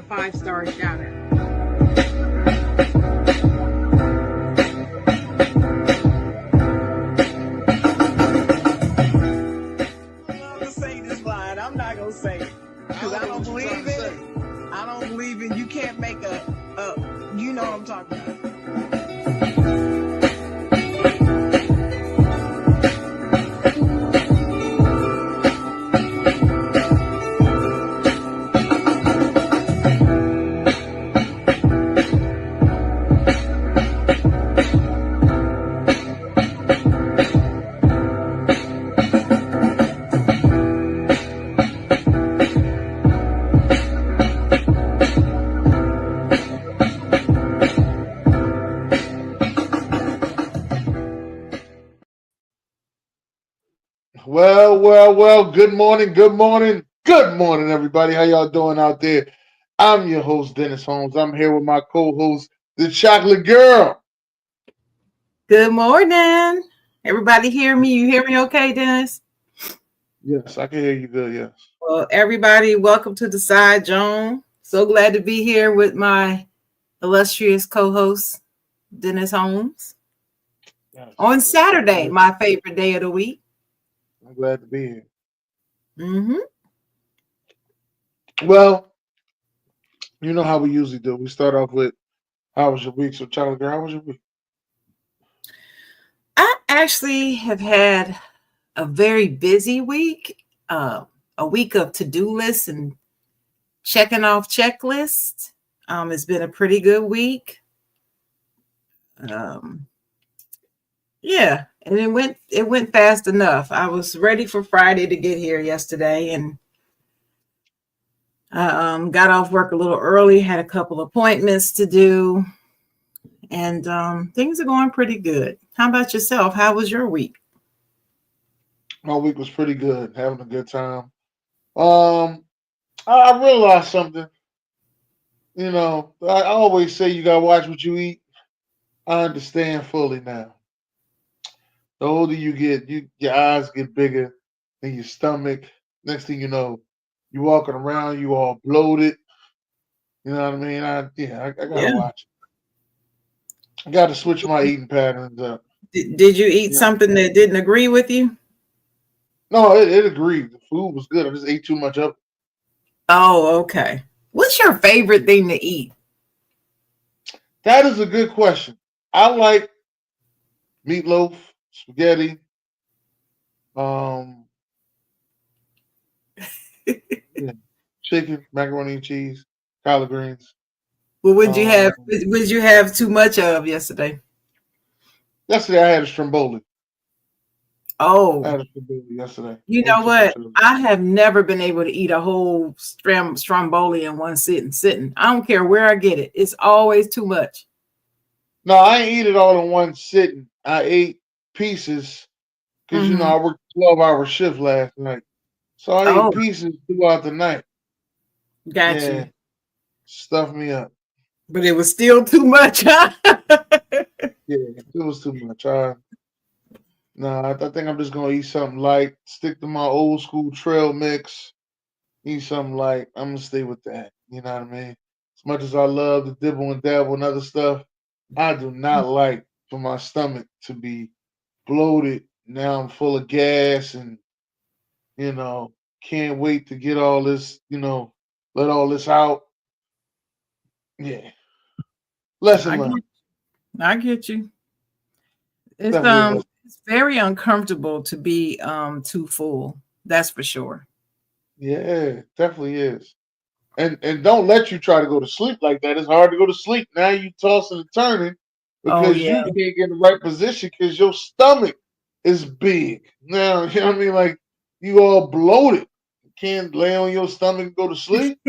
a 5-star shout out. I'm not gonna say it because I don't believe in it. I don't believe in. You can't make you know what I'm talking about. Well. Good morning, everybody. How y'all doing out there? I'm your host, Dennis Holmes. I'm here with my co-host, the Chocolate Girl. Good morning. Everybody hear me? You hear me okay, Dennis? Yes, I can hear you good, yes. Well, everybody, welcome to the Side Jawn. So glad to be here with my illustrious co-host, Dennis Holmes. Yes. On Saturday, my favorite day of the week. I'm glad to be here. Mm-hmm. Well, you know how we usually do. We start off with, how was your week? So, Chocolate Girl, how was your week? I actually have had a very busy week, a week of to-do lists and checking off checklists. It's been a pretty good week. Yeah, and it went fast enough. I was ready for Friday to get here yesterday, and I got off work a little early, had a couple appointments to do, and things are going pretty good. How about yourself? How was your week? My week was pretty good, having a good time. I realized something. You know, I always say you gotta watch what you eat. I understand fully now. The older you get, your eyes get bigger than your stomach. Next thing you know, you walking around, you all bloated. You know what I mean? I gotta watch it. I gotta switch my eating patterns up. Did you eat something that didn't agree with you? No, it agreed. The food was good. I just ate too much of it. Oh, okay. What's your favorite thing to eat? That is a good question. I like meatloaf, spaghetti, chicken, macaroni and cheese, collard greens. Well, would you have too much of yesterday? Yesterday I had a stromboli. Oh, I had a stromboli yesterday. You know what? I have never been able to eat a whole stromboli in one sitting. I don't care where I get it. It's always too much. No, I ain't eat it all in one sitting. I ate pieces because you know I worked a 12-hour shift last night, so I ate pieces throughout the night. Got you. Stuffed me up. But it was still too much, huh? Yeah, it was too much. No, I think I'm just gonna eat something light. Stick to my old school trail mix. Eat something light. I'm gonna stay with that. You know what I mean? As much as I love to dibble and dabble and other stuff, I do not like for my stomach to be bloated. Now I'm full of gas and can't wait to get all this, let all this out. Yeah. Lesson learned. I get you. It's very uncomfortable to be too full. That's for sure. Yeah, it definitely is. And don't let you try to go to sleep like that. It's hard to go to sleep. Now you tossing and turning because you can't get in the right position because your stomach is big. Now, you know what I mean? Like you all bloated. You can't lay on your stomach and go to sleep.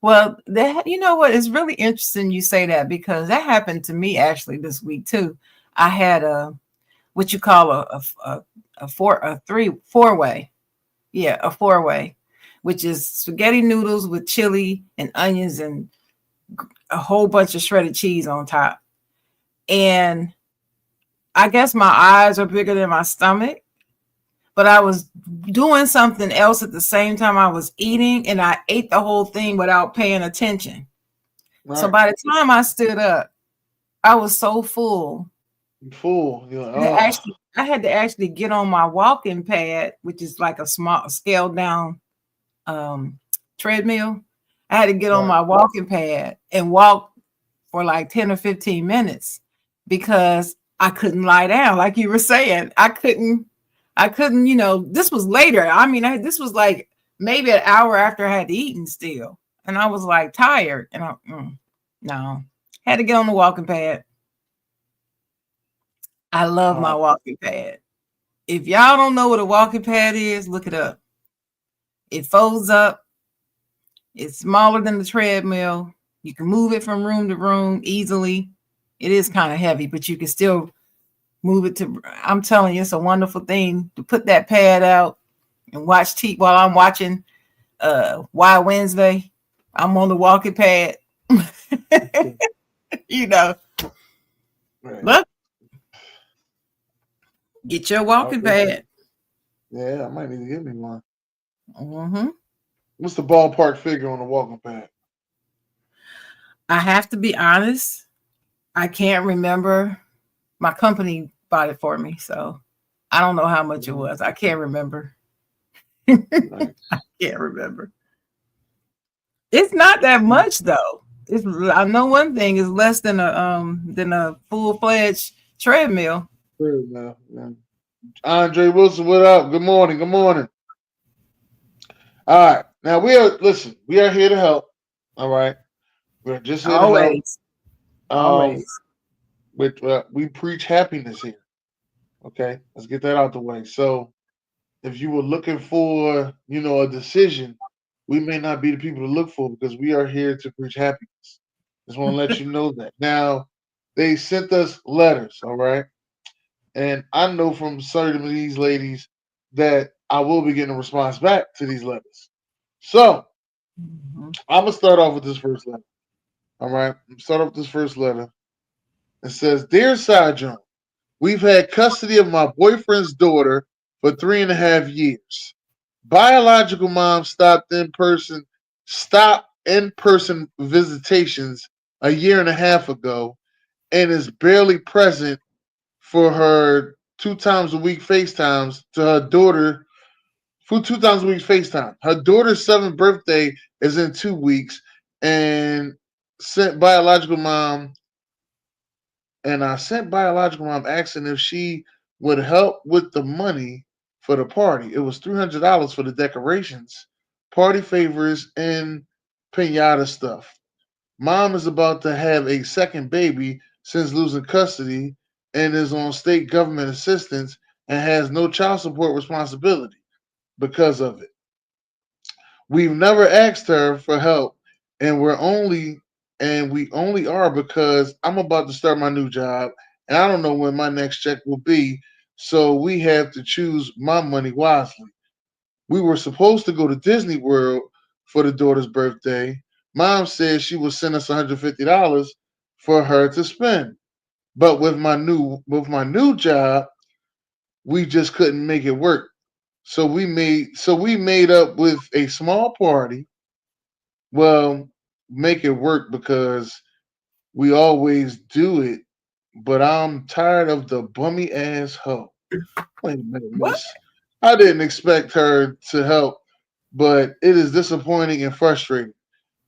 Well, you know what? It's really interesting you say that because that happened to me actually this week too. I had what you call a four-way. Yeah, a four-way, which is spaghetti noodles with chili and onions and a whole bunch of shredded cheese on top. And I guess my eyes are bigger than my stomach, but I was doing something else at the same time I was eating, and I ate the whole thing without paying attention. So Right. by the time I stood up, I was so full. You fool. You're like, that oh, actually I had to actually get on my walking pad, which is like a small scaled down um, treadmill. I had to get on right. my walking pad and walk for like 10 or 15 minutes because I couldn't lie down. Like you were saying, I couldn't, this was later. I mean, this was like maybe an hour after I had eaten still. And I was like tired. And no, had to get on the walking pad. I love my Uh, walking pad. If y'all don't know what a walking pad is, look it up. It folds up. It's smaller than the treadmill. You can move it from room to room easily. It is kind of heavy, but you can still move it to. I'm telling you, it's a wonderful thing to put that pad out and watch TV while I'm watching Why Wednesday. I'm on the walking pad. you know, right. look, get your walking Okay. pad. Yeah, I might need to get me one. hmm What's the ballpark figure on the walking pad? I have to be honest. I can't remember. My company bought it for me, so I don't know how much it Mhm. was. I can't remember. Right. Can't remember. It's not that much though. It's I know one thing is less than a full fledged treadmill. Good, man. Yeah. Andre Wilson, what up? Good morning. Good morning. All right. Now we are here to help. All right. We're just here to help. Always, Um, always. we preach happiness here. Okay. Let's get that out the way. So if you were looking for, a decision, we may not be the people to look for because we are here to preach happiness. Just want to let you know that. Now, they sent us letters, all right? And I know from certain of these ladies that I will be getting a response back to these letters. So Mhm. I'm gonna start off with this first letter. All right. Start off with this first letter. It says, Dear Side Jawn, we've had custody of my boyfriend's daughter for 3.5 years. Biological mom stopped in-person visitations a year and a half ago and is barely present for her 2 times a week FaceTimes to her daughter for 2 times a week FaceTime. Her daughter's 7th birthday is in 2 weeks, and sent biological mom I sent biological mom asking if she would help with the money for the party. It was $300 for the decorations, party favors, and pinata stuff. Mom is about to have a second baby since losing custody and is on state government assistance and has no child support responsibility because of it. We've never asked her for help, and we only are because I'm about to start my new job and I don't know when my next check will be, so we have to choose my money wisely. We were supposed to go to Disney World for the daughter's birthday. Mom said she would send us $150 for her to spend. But with my new job, we just couldn't make it work. So we made up with a small party. Well, make it work because we always do it, but I'm tired of the bummy ass hoe. Wait a minute, What? miss. I didn't expect her to help, but it is disappointing and frustrating.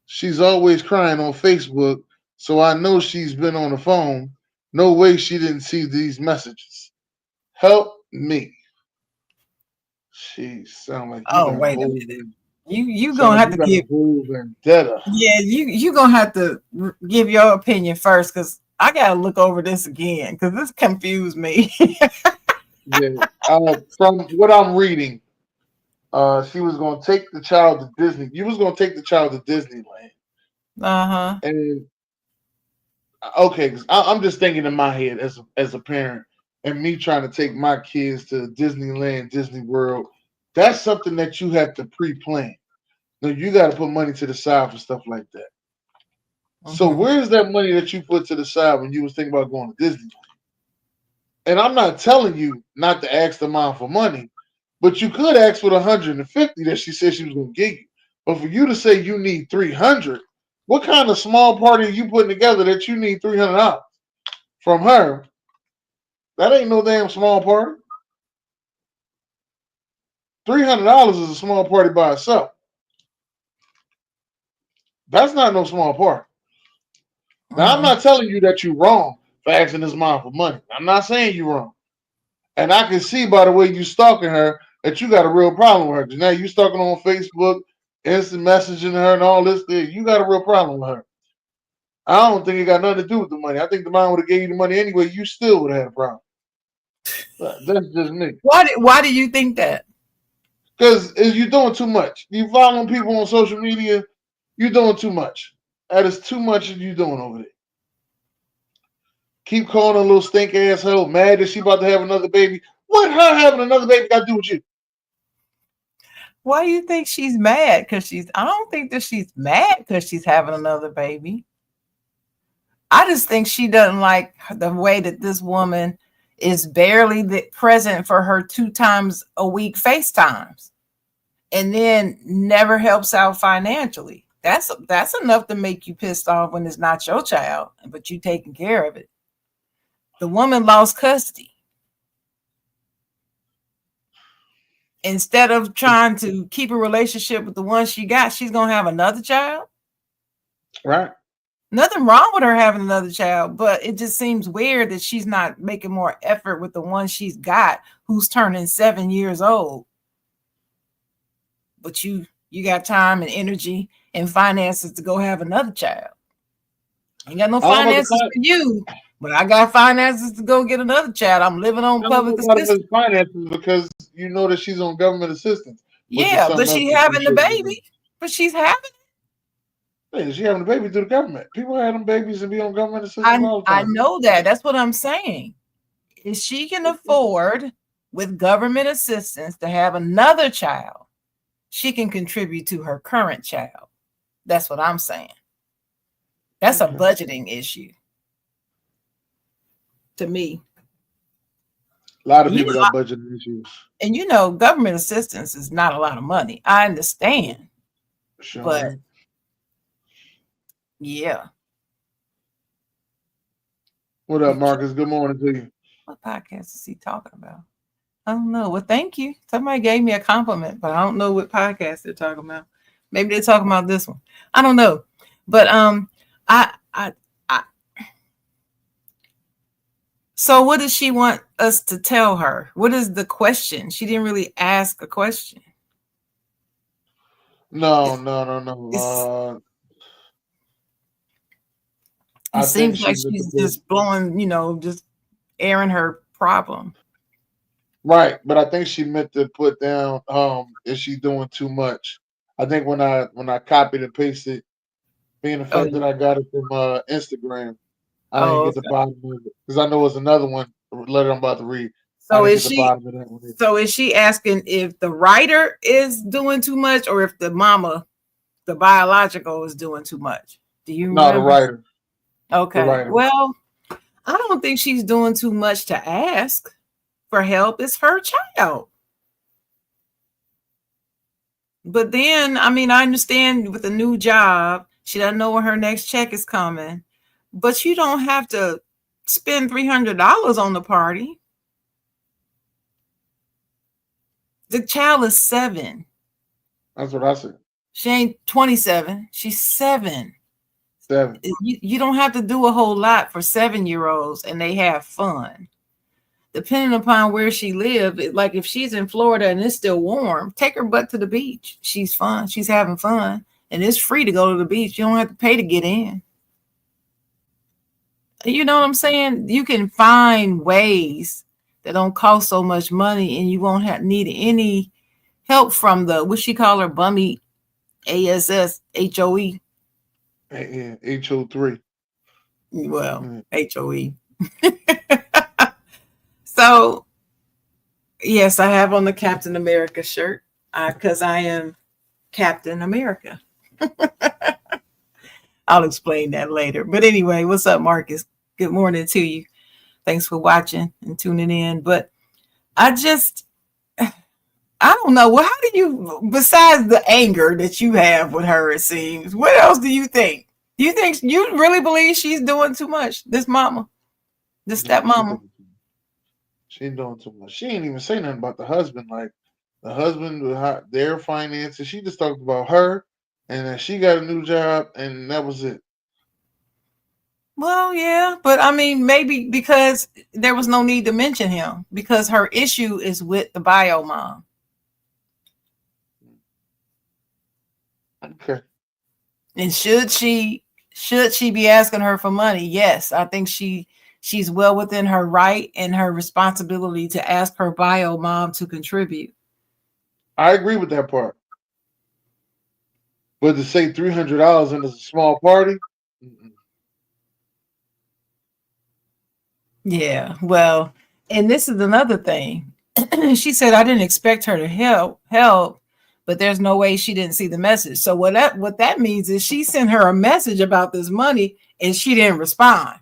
She's always crying on Facebook, so I know she's been on the phone. No way she didn't see these messages. Help me. She sound like you Oh, got a wait a whole minute. You sound gonna like have you to got a give whole vendetta. yeah, you gonna have to give your opinion first because I gotta look over this again because this confused me. Yeah. From what I'm reading, she was going to take the child to Disney. You was going to take the child to Disneyland, Uh-huh. and okay, 'cause I'm just thinking in my head as a parent, and me trying to take my kids to Disneyland, Disney World. That's something that you have to pre-plan. Now you got to put money to the side for stuff like that. So Mm-hmm. where's that money that you put to the side when you was thinking about going to Disney? And I'm not telling you not to ask the mom for money, But you could ask for the 150 that she said she was going to give you. But for you to say you need 300, what kind of small party are you putting together that you need $300 from her? That ain't no damn small party. $300 is a small party by itself. That's not no small party. Now, I'm not telling you that you're wrong for asking this mom for money. I'm not saying you're wrong. And I can see by the way you stalking her that you got a real problem with her. Because now you stalking on Facebook, instant messaging her, and all this thing. You got a real problem with her. I don't think it got nothing to do with the money. I think the mom would have gave you the money anyway. You still would have had a problem. That's just me. Why do you think that? Because you're doing too much. You following people on social media, you're doing too much. That is too much that you're doing over there. Keep calling a little stink asshole, mad that she about to have another baby. What her having another baby got to do with you? Why do you think she's mad? I don't think that she's mad because she's having another baby. I just think she doesn't like the way that this woman is barely present for her 2 times a week FaceTimes and then never helps out financially. That's enough to make you pissed off when it's not your child, but you taking care of it. The woman lost custody. Instead of trying to keep a relationship with the one she got, she's going to have another child. Right. Nothing wrong with her having another child, but it just seems weird that she's not making more effort with the one she's got, who's turning 7 years old. But you got time and energy and finances to go have another child. Ain't got no finances for you, but I got finances to go get another child. I'm living on public assistance. Finances because you know that she's on government assistance. Yeah, but she's having the baby. But she's having it. Yeah, she having a baby through the government. People have them babies and be on government assistance all the time. I know that. That's what I'm saying. If she can afford with government assistance to have another child, she can contribute to her current child. That's what I'm saying. That's a budgeting issue to me. A lot of people got budgeting issues. And government assistance is not a lot of money. I understand. Sure. But yeah. What up, Marcus? Good morning to you. What podcast is he talking about? I don't know. Well, thank you. Somebody gave me a compliment, but I don't know what podcast they're talking about. Maybe they're talking about this one. I don't know. But so what does she want us to tell her? What is the question? She didn't really ask a question. No. It seems like she's just blowing, just airing her problem. Right, but I think she meant to put down, is she doing too much? I think when I copied and pasted, being the fact that I got it from Instagram, I didn't get the bottom of it because I know it's another one letter I'm about to read. So is she asking if the writer is doing too much or if the mama, the biological, is doing too much? Do you remember? No, the writer. Okay. The writer. Well, I don't think she's doing too much to ask for help. It's her child. But then, I understand with a new job, she doesn't know when her next check is coming. But you don't have to spend $300 on the party. The child is 7. That's what I said. She ain't 27. She's 7. 7. You don't have to do a whole lot for 7-year-olds, and they have fun. Depending upon where she lives, like if she's in Florida and it's still warm, take her butt to the beach. She's fun. She's having fun. And it's free to go to the beach. You don't have to pay to get in. You know what I'm saying? You can find ways that don't cost so much money, and you won't need any help from the, what she call her, bummy ASS HOE. Yeah, HO3. Well, HOE. So, yes, I have on the Captain America shirt because I am Captain America. I'll explain that later. But anyway, what's up, Marcus? Good morning to you. Thanks for watching and tuning in. But I I don't know. Well, how do you, besides the anger that you have with her, it seems, what else do you think? Do you think you really believe she's doing too much? This mama, this Yeah, she stepmama. doing too much. She doing too much. She ain't even say nothing about the husband. Like the husband, their finances. She just talked about her, and that she got a new job, and that was it. Well, yeah, but I mean, maybe because there was no need to mention him because her issue is with the bio mom. Okay. And should she be asking her for money? Yes, I think she's well within her right and her responsibility to ask her bio mom to contribute. I agree with that part. But to say $300 and it's a small party, mm-mm. Yeah, well, and this is another thing. She said I didn't expect her to help, but there's no way she didn't see the message. So what that means is she sent her a message about this money and she didn't respond.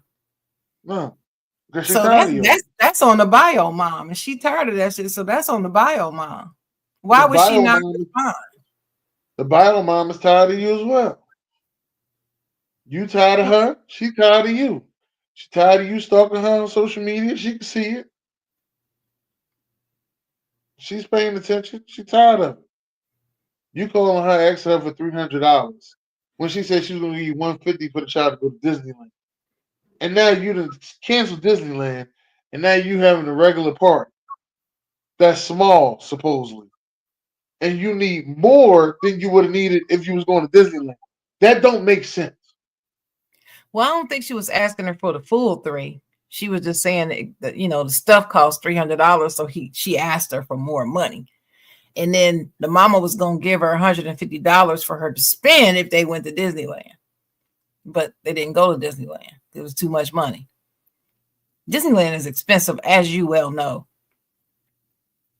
No, because she So tired that's of you. that's that's on the bio mom, and she tired of that shit. So that's on the bio mom. The Why would she bio not mom, respond? the bio mom is tired of you as well. You tired of her, she tired of you. She tired of you stalking her on social media. She can see it. She's paying attention. She tired of it. You calling her, asking her for $300 when she said she was going to give you 150 for the child to go to Disneyland, and now you done cancel Disneyland, and now you having a regular party that's small supposedly, and you need more than you would have needed if you was going to Disneyland. That don't make sense. Well, I don't think she was asking her for the full three. She was just saying that the stuff cost $300, so she asked her for more money. And then the mama was gonna give her $150 for her to spend if they went to Disneyland. But they didn't go to Disneyland. It was too much money. Disneyland is expensive, as you well know.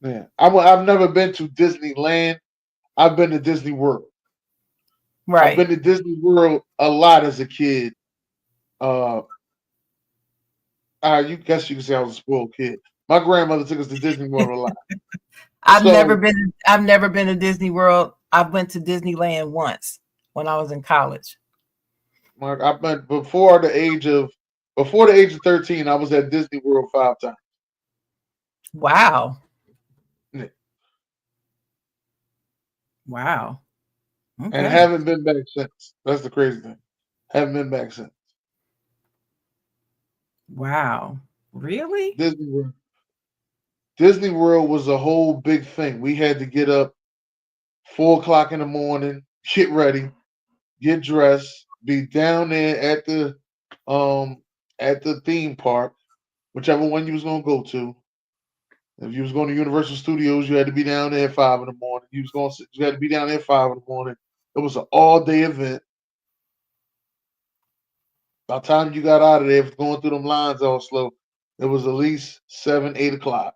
Yeah, I've never been to Disneyland. I've been to Disney World. I've been Right. to Disney World a lot as a kid. Uh, you guess you can say I was a spoiled kid. My grandmother took us to Disney World a lot. I've never So been I've never been to Disney World. I went to Disneyland once when I was in college. I've been before the age of 13. I was at Disney World 5 times. Wow. Yeah. Wow. And Okay. haven't been back since. That's the crazy thing. Haven't been back since. Wow. Really? Disney World. Disney World was a whole big thing. We had to get up 4 o'clock in the morning, get ready, get dressed, be down there at the theme park, whichever one you was gonna go to. If you was going to Universal Studios, you had to be down there at 5 in the morning. You had to be down there at 5 in the morning. It was an all day event. By the time you got out of there, going through them lines all slow, it was at least 7, 8 o'clock.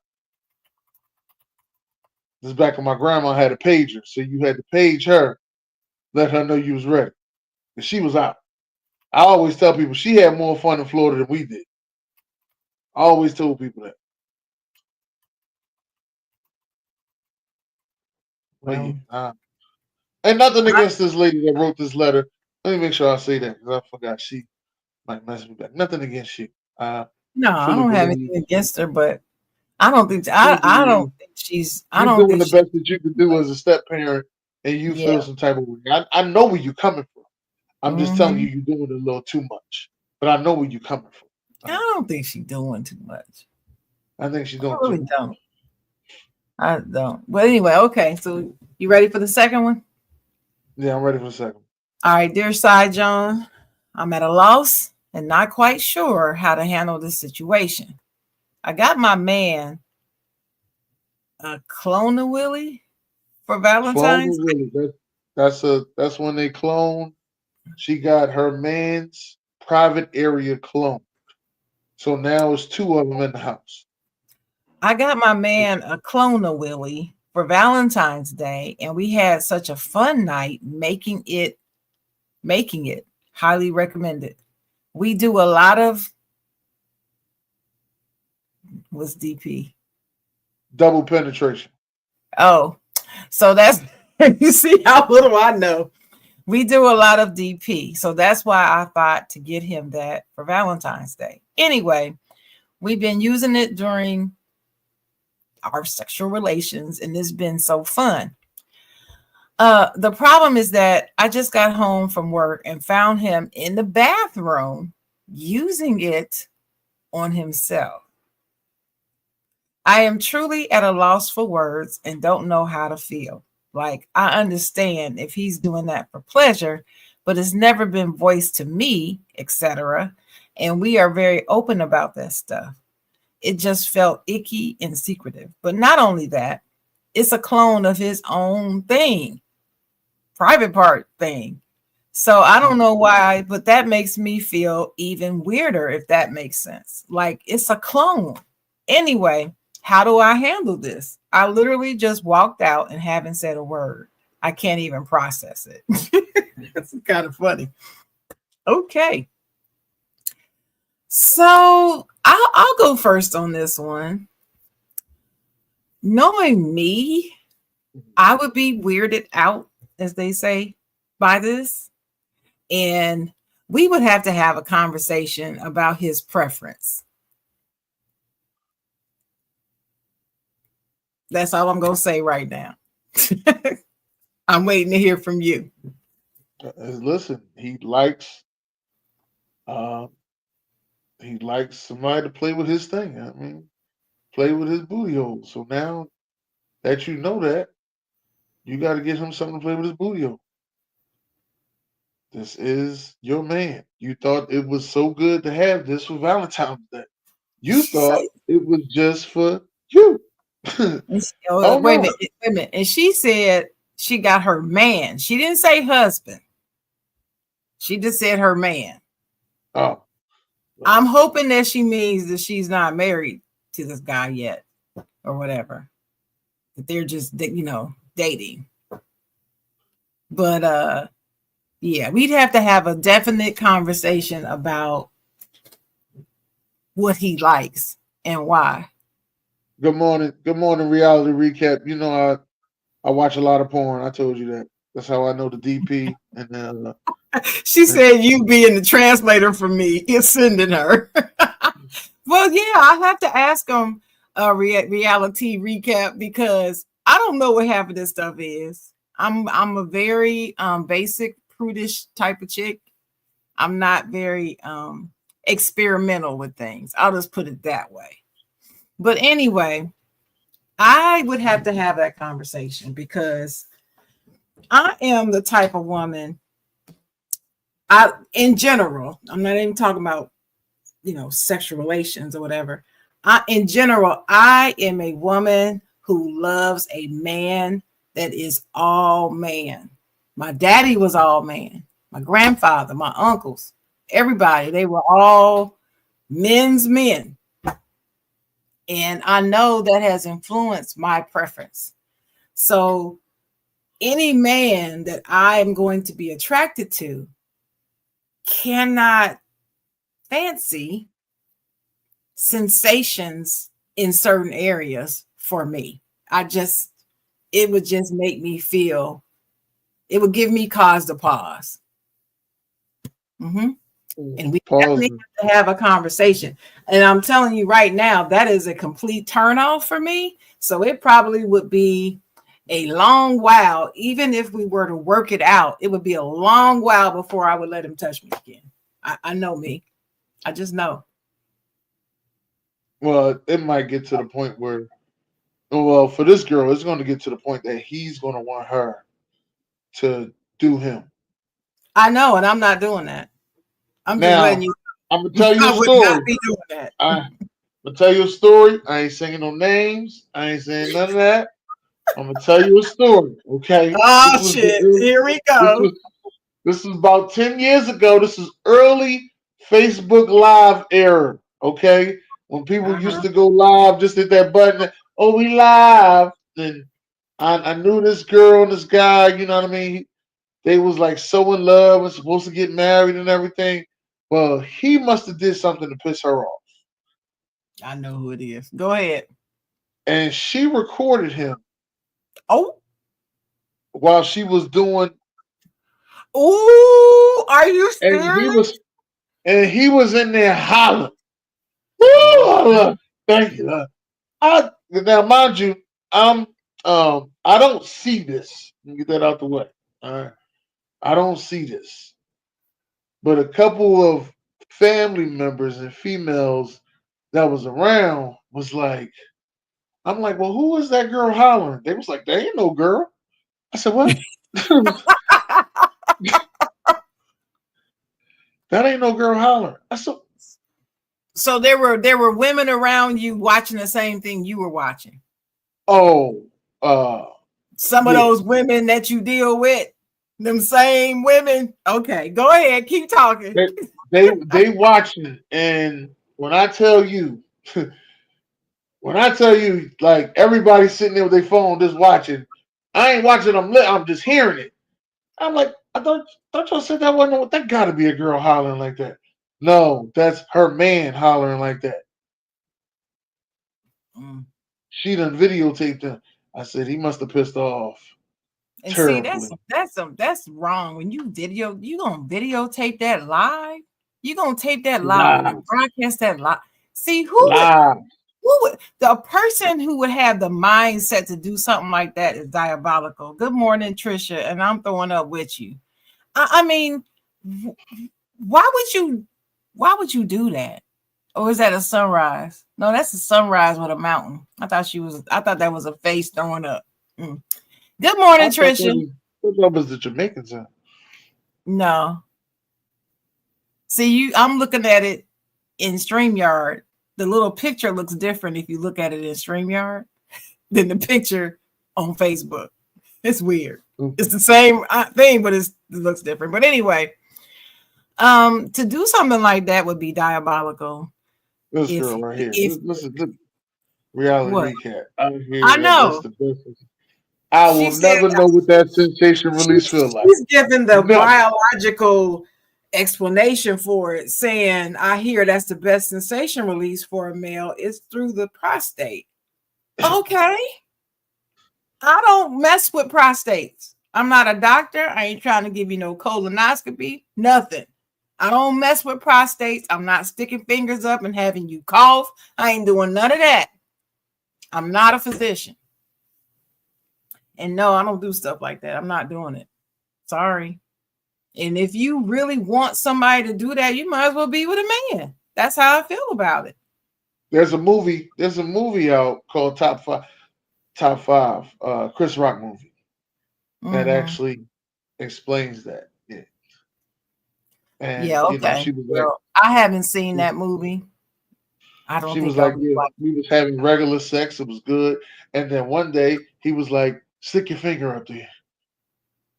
This is back when my grandma had a pager, so you had to page her, let her know you was ready, and she was out. I always tell people she had more fun in Florida than we did. I always told people that. But yeah, Well, and nothing I, against this lady that wrote this letter. Let me make sure I say that because I forgot she might mess me back. Nothing against you. I no, I fully don't have believe, anything against her, but I don't think fully I don't believe think she's I you don't doing think the she best that you can do as a step parent, and you yeah. feel some type of way. I know where you're coming from. I'm just telling you, Hmm. you're doing it a little too much. But I know where you're coming from. I don't think she's doing too much. I think she's I doing too really much. don't. I don't. But anyway, okay. So you ready for the second one? Yeah, I'm ready for the second. All right, dear Side Jawn, I'm at a loss and not quite sure how to handle this situation. I got my man a clone of Willie for Clone Valentine's. or Willie? That's when they clone. She got her man's private area clone. So now it's two of them in the house. I got my man a clone of Willie for Valentine's Day, and we had such a fun night making it. Highly recommended. We do a lot of what's DP? Double penetration. Oh, So that's you see how little I know. We do a lot of DP. So that's why I thought to get him that for Valentine's Day. Anyway, we've been using it during our sexual relations, and it's been so fun. The problem is that I just got home from work and found him in the bathroom using it on himself. I am truly at a loss for words and don't know how to feel. Like, I understand if he's doing that for pleasure, but it's never been voiced to me, etc. And we are very open about that stuff. It just felt icky and secretive. But not only that, it's a clone of his own thing, private part thing. So I don't know why, but that makes me feel even weirder, if that makes sense. Like, it's a clone. Anyway, how do I handle this? I literally just walked out and haven't said a word. I can't even process it. It's kind of funny. Okay. So I'll go first on this one. Knowing me, I would be weirded out, as they say, by this. And we would have to have a conversation about his preference. That's all I'm going to say right now. I'm waiting to hear from you. Listen, uh, he likes somebody to play with his thing. I mean, play with his booty hole. So now that you know that, you got to get him something to play with his booty hole. This is your man. You thought it was so good to have this for Valentine's Day. You thought it was just for you. Oh Wait a no. minute. Wait a minute. And she said she got her man. She didn't say husband. She just said her man. Oh. I'm hoping that she means that she's not married to this guy yet or whatever. That they're just, dating. But yeah, we'd have to have a definite conversation about what he likes and why. Good morning. Good morning, reality recap. You know I watch a lot of porn. I told you that. That's how I know the DP and then She said you being the translator for me is sending her. Well, yeah, I have to ask him a reality recap because I don't know what half of this stuff is. I'm a very basic prudish type of chick. I'm not very experimental with things. I'll just put it that way. But anyway, I would have to have that conversation because I am the type of woman, in general, I'm not even talking about, sexual relations or whatever. In general, I am a woman who loves a man that is all man. My daddy was all man. My grandfather, my uncles, everybody, they were all men's men. And I know that has influenced my preference. So any man that I am going to be attracted to cannot fancy sensations in certain areas for me. It would just make me feel, it would give me cause to pause. Mm-hmm. And we definitely have to have a conversation. And I'm telling you right now, that is a complete turnoff for me. So it probably would be a long while, even if we were to work it out, it would be a long while before I would let him touch me again. I know me. I just know. well, it might get to the point where well, for this girl, it's going to get to the point that he's going to want her to do him. I know, and I'm not doing that. I'm just letting Now, you. I'm gonna tell you a I would not story. be doing that. I'm gonna tell you a story. I ain't singing no names. I ain't saying none of that. I'm gonna tell you a story. Okay, Oh shit! Here we this go. was this was about 10 years ago. This is early Facebook Live era. Okay, when people used Uh-huh. to go live, just hit that button. Oh, we live. And I knew this girl and this guy. You know what I mean? They was like so in love and supposed to get married and everything. Well, he must have did something to piss her off. I know who it is. Go ahead. And she recorded him Oh, while she was doing, Ooh, are you and serious? he was in there hollering. Oh, Woo! Thank you. Now, mind you, I'm I don't see this. Let me get that out the way. All right, I don't see this, but a couple of family members and females that was around was like, I'm like, well, who is that girl hollering? They was like, there ain't no girl. I said, what? That ain't no girl hollering. I said, so there were women around you watching the same thing you were watching. oh, uh, Some of yeah. those women that you deal with, them same women. Okay, go ahead, keep talking. They watching, and when I tell you, like everybody sitting there with their phone just watching, I ain't watching them. I'm just hearing it. I'm like, I thought y'all said that wasn't. That got to be a girl hollering like that. No, that's her man hollering like that. Mm. She done videotaped him. I said he must have pissed off And see, terribly. that's wrong. When you gonna videotape that live. You gonna tape that live Live, and broadcast that live. See live. who would the person who would have the mindset to do something like that is diabolical. Good morning, Trisha, and I'm throwing up with you. I mean, why would you do that? Or is that a sunrise? No, that's a sunrise with a mountain. I thought that was a face throwing up. Mm. Good morning, I thought Trisha. that was the Jamaican sound. No. See, I'm looking at it in StreamYard. The little picture looks different if you look at it in StreamYard than the picture on Facebook. It's weird. It's the same thing, but it looks different. But anyway, to do something like that would be diabolical. This If girl right here. if Listen, look, reality what? recap. I I hear that's know. the best. I She will said never know what that sensation release feel like. she's giving the Never. biological explanation for it, saying, I hear that's the best sensation release for a male is through the prostate. Okay. I don't mess with prostates. I'm not a doctor. I ain't trying to give you no colonoscopy, nothing. I don't mess with prostates. I'm not sticking fingers up and having you cough. I ain't doing none of that. I'm not a physician. And no, I don't do stuff like that. I'm not doing it. Sorry. And if you really want somebody to do that, you might as well be with a man. That's how I feel about it. There's a movie. There's a movie out called Top Five. Top Five. Chris Rock movie that actually explains that. Yeah. And Yeah, okay. she was like, Well, I haven't seen that movie. I don't she was think I like, would yeah, like we was having regular sex. It was good. And then one day he was like, stick your finger up there.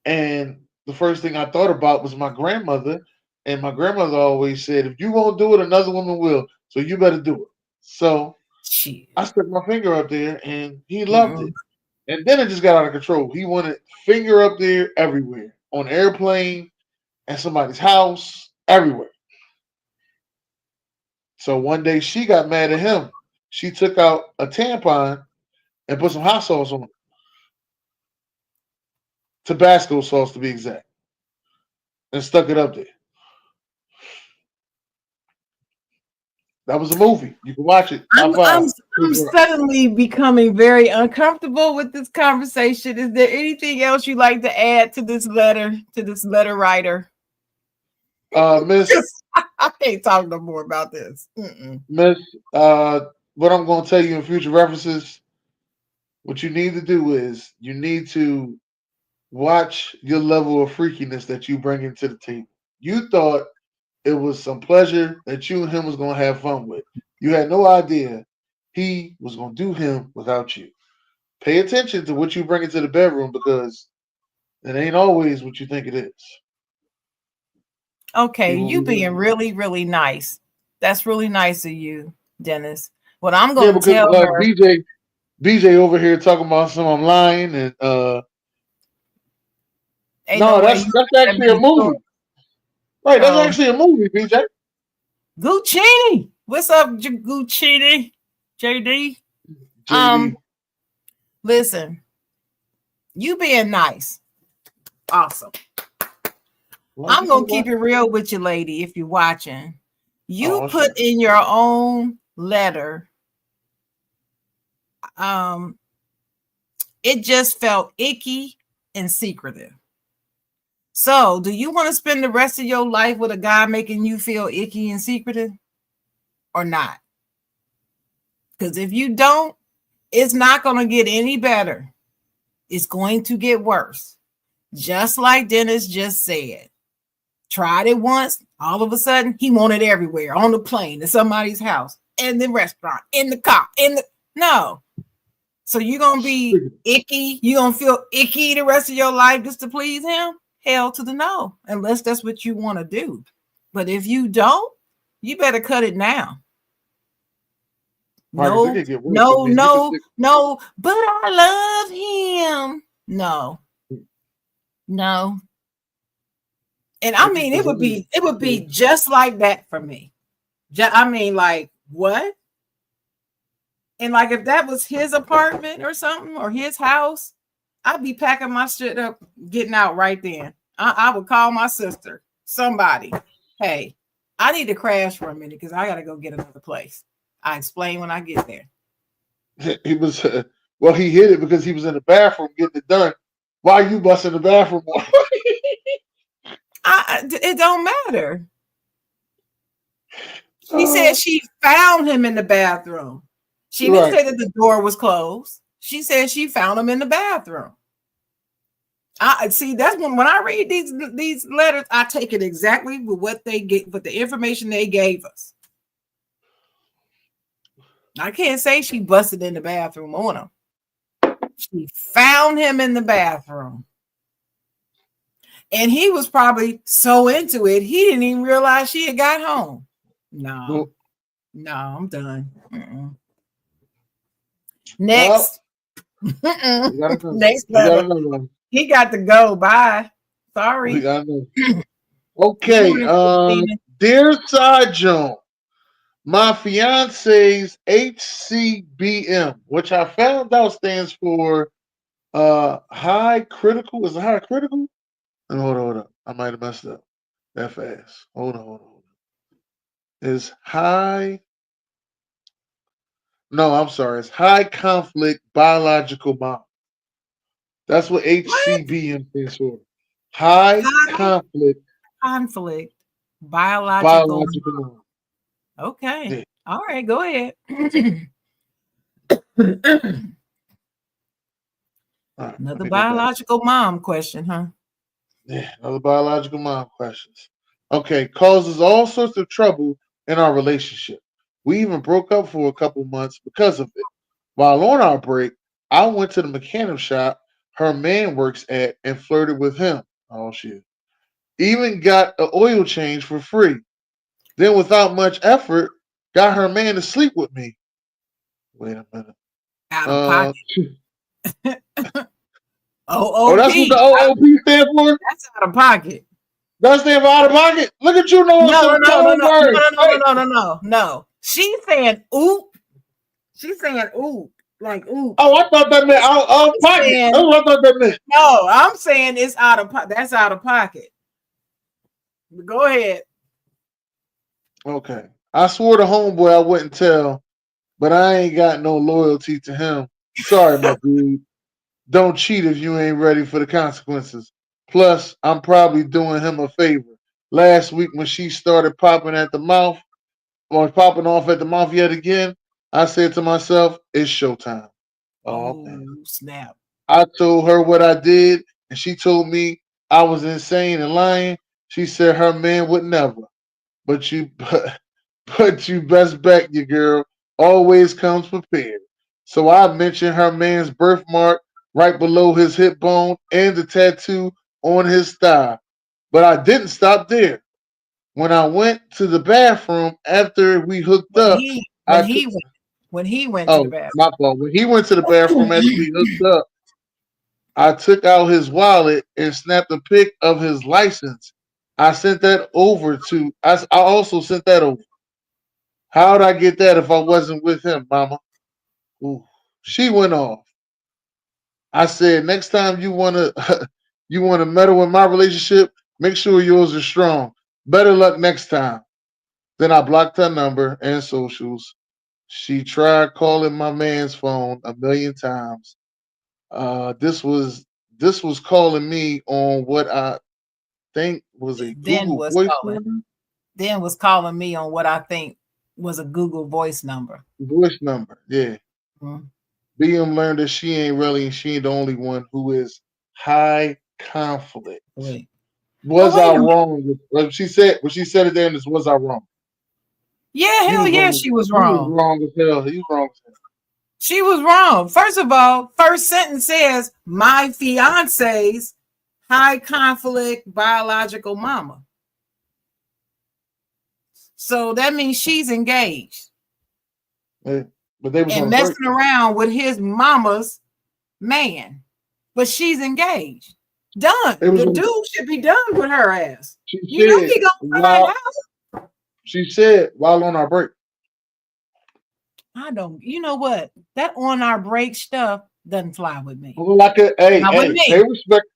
And the first thing I thought about was my grandmother. And my grandmother always said, if you won't do it, another woman will. So you better do it. So shit. I stuck my finger up there and he loved Mm-mm. it. And then it just got out of control. He wanted finger up there everywhere. On airplane, at somebody's house, everywhere. So one day she got mad at him. She took out a tampon and put some hot sauce on it. Tabasco sauce to be exact. And stuck it up there. That was a movie. You can watch it. Top I'm five. I'm suddenly becoming very uncomfortable with this conversation. Is there anything else you'd like to add to this letter writer? Miss I can't talk no more about this. Mm-mm. Miss, what I'm going to tell you in future references, what you need to do is you need to watch your level of freakiness that you bring into the table. You thought it was some pleasure that you and him was going to have fun with. You had no idea he was going to do him without you. Pay attention to what you bring into the bedroom because it ain't always what you think it is. Okay, you being really, really nice. That's really nice of you, Dennis. What I'm Yeah, going to because tell her. BJ over here talking about some I'm lying and Ain't no no, way that's that actually a many stories. movie. Right, that's Oh, actually a movie, BJ. Guccini. What's up, Guccini? JD. JD. Listen, you being nice. Awesome. Like I'm you said, gonna what? keep it real with you, lady. If you're watching, you Oh, put shit. in your own letter. Um, it just felt icky and secretive. So, do you want to spend the rest of your life with a guy making you feel icky and secretive, or not? Because if you don't, it's not going to get any better. It's going to get worse. Just like Dennis just said. Tried it once, all of a sudden, he wanted everywhere on the plane, in somebody's house, in the restaurant, in the car, in the. No. So you're going to be icky. You're going to feel icky the rest of your life just to please him? Hell to the no, unless that's what you want to do. But if you don't, you better cut it now. Right, 'cause it No, could get worse. I no, mean, you could no, think, no, but I love him. No, no. And I mean, because it would be just like that for me. I mean, like, what? And like, if that was his apartment or something, or his house, I'd be packing my shit up, getting out right then. I would call my sister, somebody. Hey, I need to crash for a minute because I got to go get another place. I explain when I get there. he was well, he hid it because he was in the bathroom getting it done. Why you busting the bathroom? It don't matter. She said uh, she found him in the bathroom. She didn't right. say that the door was closed. She said she found him in the bathroom. I see. That's when I read these letters, I take it exactly with what they get, with the information they gave us. I can't say she busted in the bathroom on him. She found him in the bathroom, and he was probably so into it he didn't even realize she had got home. No, no, I'm done. Well, Next. we got another. Next We got letter. another one. He got to go. Bye. We Sorry. got another. Good Okay. morning, Christina. Dear Side Jawn, my fiance's HCBM, which I found out stands for high critical. Is it high critical? And hold on. I might have messed up that fast. Hold on. Is high. No, I'm sorry. It's high conflict biological mom. That's what What? HCBM stands for. High High conflict conflict biological. biological mom. Okay. Yeah. All right. Go ahead. All right. Let Another me go back. biological mom question, huh? Yeah. Another biological mom questions. Okay. Causes all sorts of trouble in our relationship. We even broke up for a couple months because of it. While on our break, I went to the mechanic shop her man works at and flirted with him. Oh shit. Even got an oil change for free. Then, without much effort, got her man to sleep with me. Wait a minute. Out of Uh, pocket. oh, that's what OOP. the OOP stand for? That's out of pocket. That stand for out of pocket? Look at you knowing No, some no, no, code no, no, words. no, no, Hey, no, no, no, no, no. She's saying oop. She's saying oop. Like oop. oh, I thought that meant out of I'm pocket. That's saying what I thought that meant. no. I'm saying it's out of pocket. That's out of pocket. Go ahead. Okay. I swore to homeboy I wouldn't tell, but I ain't got no loyalty to him. Sorry, my dude. Don't cheat if you ain't ready for the consequences. Plus, I'm probably doing him a favor. Last week when she started popping at the mouth, or popping off at the mouth yet again, I said to myself, it's showtime. Oh Oh man. snap! I told her what I did, and she told me I was insane and lying. She said her man would never. But you but you best bet your girl always comes prepared. So I mentioned her man's birthmark right below his hip bone and the tattoo on his thigh. But I didn't stop there. When I went to the bathroom after we hooked When up, he when I took he went when he went to the oh my fault. When he went to the bathroom after bathroom. we hooked up, I took out his wallet and snapped a pic of his license. I sent that over to I also sent that over. How'd I get that if I wasn't with him, mama? Ooh. She went off. I said, next time you wanna You want to meddle in my relationship? Make sure yours is strong. Better luck next time. Then I blocked her number and socials. She tried calling my man's phone a million times. This was calling me on what I think was a Then Google was voice calling. number. Then was calling me on what I think was a Google voice number. Voice number, yeah. Mm-hmm. BM learned that she ain't the only one who is high conflict. Wait. But Was wait I a minute. wrong? When she said it there, is was I wrong? Yeah, He hell was yeah, wrong. she was He was wrong. wrong as hell. He was wrong as hell. She was wrong. First of all, first sentence says, my fiance's high conflict biological mama. So that means she's engaged. Yeah, but they was and on a break. messing around with his mama's man. But she's engaged. Done. It was The on, dude should be done with her ass. she You know said he gonna find while out. she said while on our break. I don't. You know what? That on our break stuff doesn't fly with me. Like a, Not with me. they respect.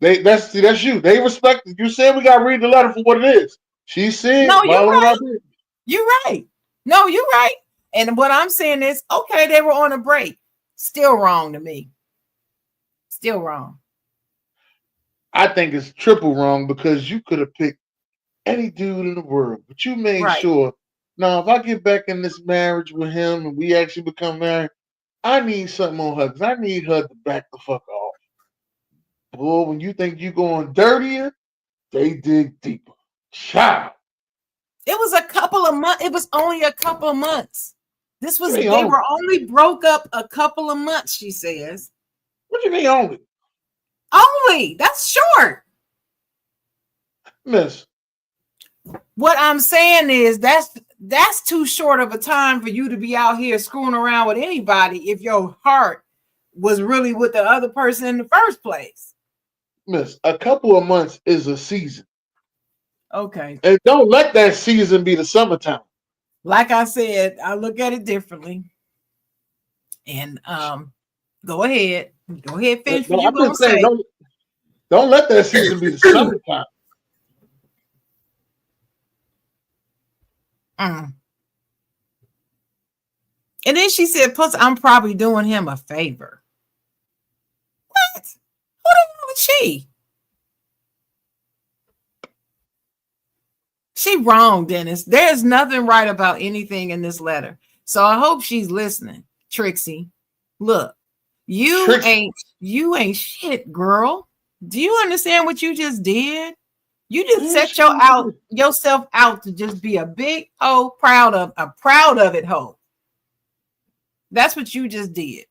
That's you. They respect. You said we gotta read the letter for what it is. She said No, you're while on right. our break. You're right. No, you're right. And what I'm saying is, okay, they were on a break. Still wrong to me. Still wrong. I think it's triple wrong because you could have picked any dude in the world, but you made Right. sure. Now, if I get back in this marriage with him and we actually become married, I need something on her because I need her to back the fuck off. Boy, when you think you going dirtier, they dig deeper. Child. It was a couple of months. It was only a couple of months. They Were only broke up a couple of months, she says. What you mean only? Only. That's short. Miss. What I'm saying is that's too short of a time for you to be out here screwing around with anybody if your heart was really with the other person in the first place. Miss, a couple of months is a season. Okay. And don't let that season be the summertime. Like I said, I look at it differently. And go ahead. Go ahead, finish what you're gonna say. Don't let that season be the summertime. And then she said, plus I'm probably doing him a favor. What? Who the hell is she? She wrong, Dennis. There's nothing right about anything in this letter. So I hope she's listening. Trixie, look, you ain't shit, girl. Do you understand what you just did? You just set yourself out to just be a big hoe, proud of it hoe. That's what you just did.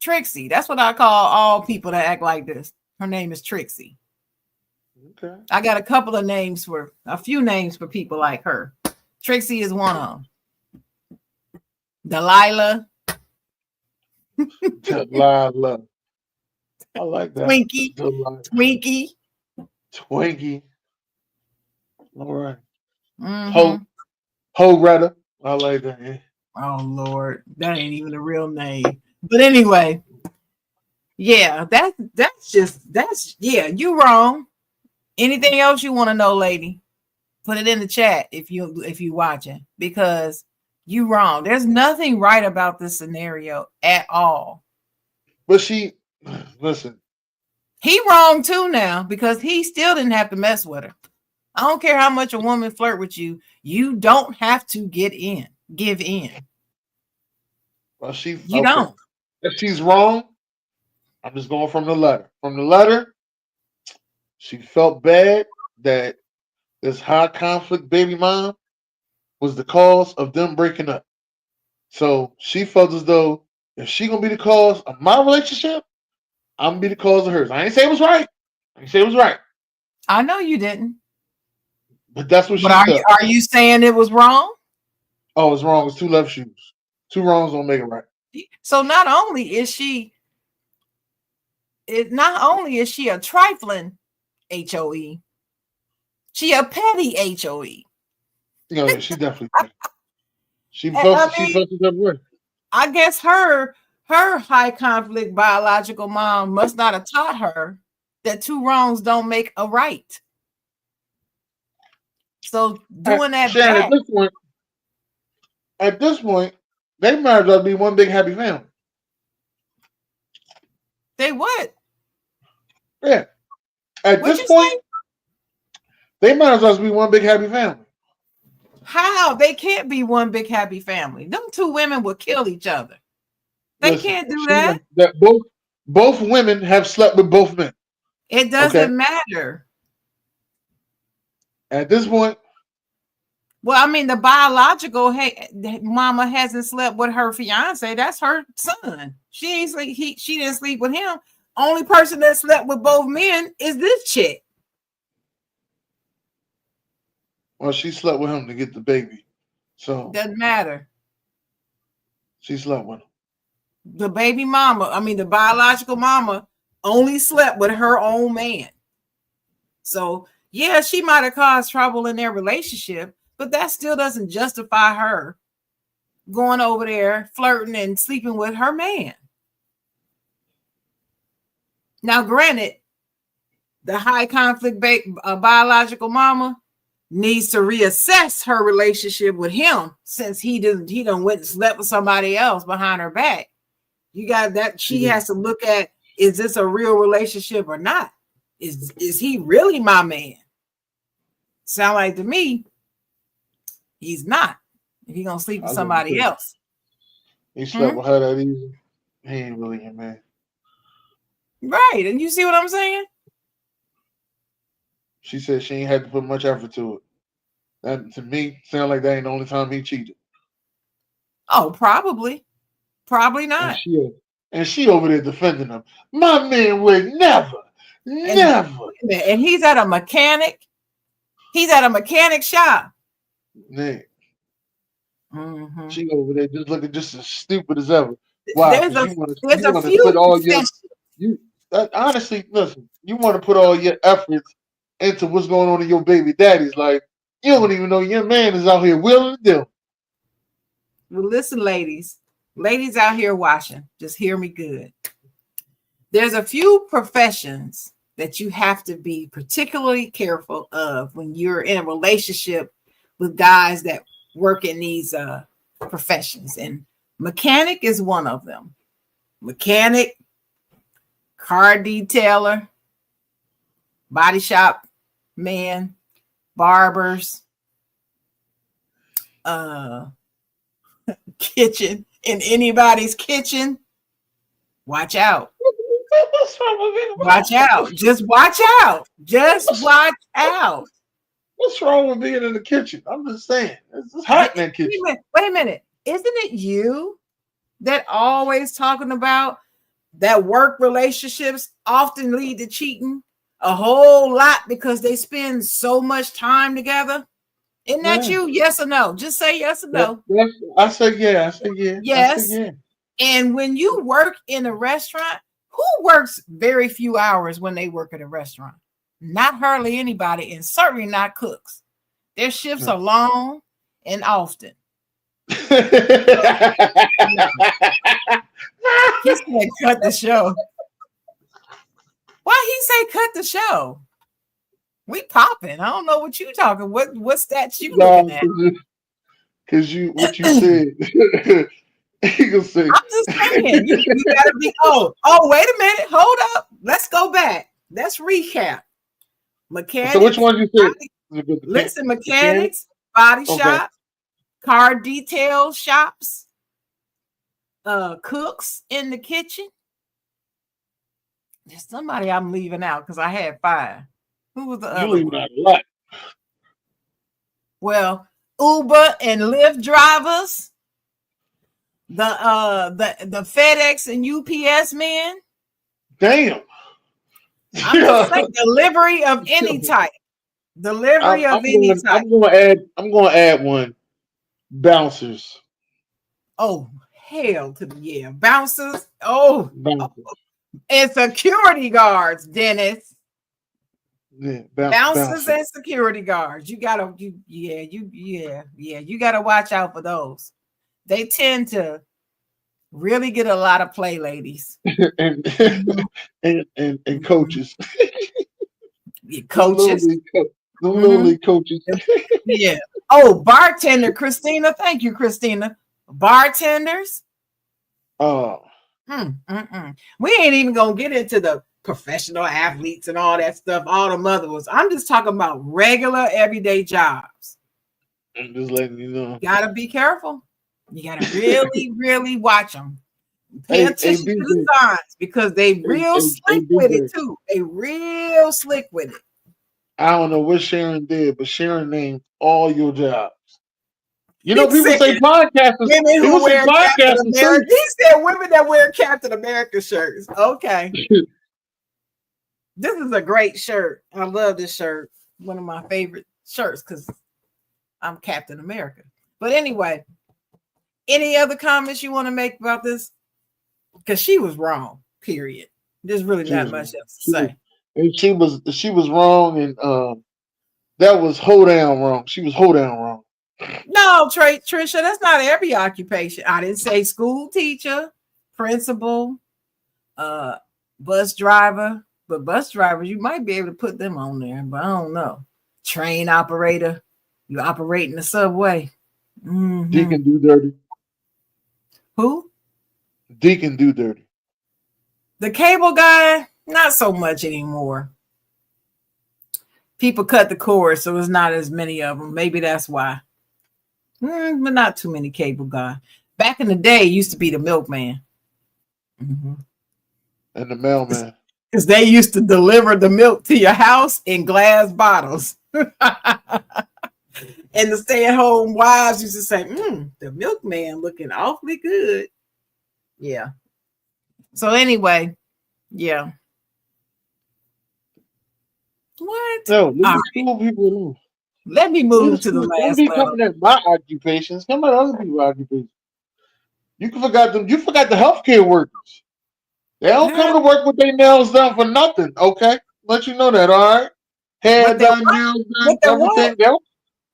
Trixie, that's what I call all people that act like this. Her name is Trixie. Okay. I got a few names for people like her. Trixie is one of them. Delilah. Delilah. I like that. Twinkie. Delilah. Twinkie. All right. Mm-hmm. Ho-Retta. I like that. Yeah. Oh Lord, that ain't even a real name. But anyway, yeah, that's you wrong. Anything else you want to know, lady? Put it in the chat if you watching, because you wrong. There's nothing right about this scenario at all. But listen. He wrong too now because he still didn't have to mess with her. I don't care how much a woman flirt with you. You don't have to give in. Well, you don't. If she's wrong, I'm just going from the letter. From the letter, she felt bad that this high conflict baby mom was the cause of them breaking up. So she felt as though if she gonna be the cause of my relationship, I'm gonna be the cause of hers. I ain't say it was right. I know you didn't. But that's what she felt. Are you saying it was wrong? Oh, it's wrong. It's two left shoes. Two wrongs don't make it right. So not only is she a trifling HOE, she a petty HOE. Yeah, she definitely. She felt it that way. I guess her her high conflict biological mom must not have taught her that two wrongs don't make a right. So doing that Shannon, back, at this point, they might as well be one big happy family. they what? Yeah. At What'd this you point, say? they might as well be one big happy family. How? They can't be one big happy family. Them two women will kill each other. They Listen, can't do that. that both women have slept with both men. It doesn't matter. At this point, well, I mean, the biological mama hasn't slept with her fiance. That's her son. She ain't sleep. She didn't sleep with him. Only person that slept with both men is this chick. well, she slept with him to get the baby, so Doesn't matter. she slept with him. The baby mama, I mean, the biological mama only slept with her own man. So, yeah, she might have caused trouble in their relationship, but that still doesn't justify her going over there flirting and sleeping with her man. Now, granted, the high conflict biological mama needs to reassess her relationship with him since he done went and slept with somebody else behind her back. You got that. She has to look at, is this a real relationship or not? Is he really my man? Sound like to me, he's not. If he gonna sleep with somebody else. He slept with her that easy. He ain't really your man. Right. And you see what I'm saying? She said she ain't had to put much effort to it. That to me sound like that ain't the only time he cheated. Oh, probably. Probably not. And she over there defending him. My man would never. And he's at a mechanic. He's at a mechanic shop. Nick. Mm-hmm. She over there just looking just as stupid as ever. Why? There's a few put all honestly, listen, you want to put all your efforts into what's going on in your baby daddy's life. You don't even know your man is out here willing to do. Well, listen, ladies out here watching, just hear me good. There's a few professions that you have to be particularly careful of when you're in a relationship with guys that work in these professions. And mechanic is one of them. Mechanic, car detailer, body shop man, barbers, kitchen, in anybody's kitchen. Watch out. Watch out. Just watch out. Just watch out. What's wrong with being in the kitchen? I'm just saying. It's hot in that kitchen. Wait a minute. Isn't it you that always talking about that work relationships often lead to cheating a whole lot because they spend so much time together? Isn't that you? Yes or no? Just say yes or no. I say yeah. I say yeah. Yes. I say yeah. And when you work in a restaurant, who works very few hours when they work at a restaurant? Not hardly anybody, and certainly not cooks. Their shifts are long and often. He said, cut the show. Why he say cut the show? We popping. I don't know what you talking. What stats you looking at? Because what you said. He gonna say. I'm just saying. You gotta be. Oh, wait a minute. Hold up. Let's go back. Let's recap. Mechanics. So which one you said? Listen, mechanics, body shop, car detail shops, cooks in the kitchen. There's somebody I'm leaving out because I had 5. Who was the other? You leaving out a lot. Well, Uber and Lyft drivers, the FedEx and UPS men. Damn. I'm just saying delivery of any type. Delivery of any type. I'm gonna add one. Bouncers. Oh, hell to the yeah. Bouncers. Oh, and security guards, Dennis. Yeah, bouncers and security guards. You gotta watch out for those. They tend to Really get a lot of play, ladies. and Mhm. and Mhm. coaches. Your Them little coaches. league, them little Mhm. league coaches. Yeah. Oh, bartender, Christina. Thank you, Christina. Bartenders. Oh, We ain't even gonna get into the professional athletes and all that stuff, all the other ones. I'm just talking about regular everyday jobs. I'm just letting you know. You gotta be careful. You gotta really, really watch them. Pay Hey, attention to the DJ. signs because they real Hey, slick with it DJ. too. They real slick with it. I don't know what Sharon did, but Sharon named all your jobs. You know, He people said say podcasters. women People who say wear Captain podcasters America. too. He said women that wear Captain America shirts. Okay. This is a great shirt. I love this shirt. One of my favorite shirts because I'm Captain America. But anyway, any other comments you want to make about this? Because she was wrong, period. There's really She not was, much else to she was, say. and she was wrong, and that was hold down wrong. She was hold down wrong. No, Trisha, that's not every occupation. I didn't say school teacher, principal, uh, bus driver, but bus drivers, you might be able to put them on there, but I don't know. Train operator, you operating the subway. Mm-hmm. Deacon do dirty. Who? Deacon do dirty. The cable guy? Not so much anymore. People cut the cord, so there's not as many of them. Maybe that's why. But not too many cable guy. Back in the day, it used to be the milkman. Mm-hmm. And the mailman. Because they used to deliver the milk to your house in glass bottles. And the stay-at-home wives used to say, the milkman looking awfully good. Yeah. So anyway, yeah. What? No, leave All the right. school people alone. Let me Leave the move to the school. Don't last be letter. coming at my occupations. Come at other people's occupations. You forgot them. You forgot the healthcare workers. They don't come to work with their nails done for nothing. Okay, let you know that. All right, hair With their done, what? nails With done, their what? everything.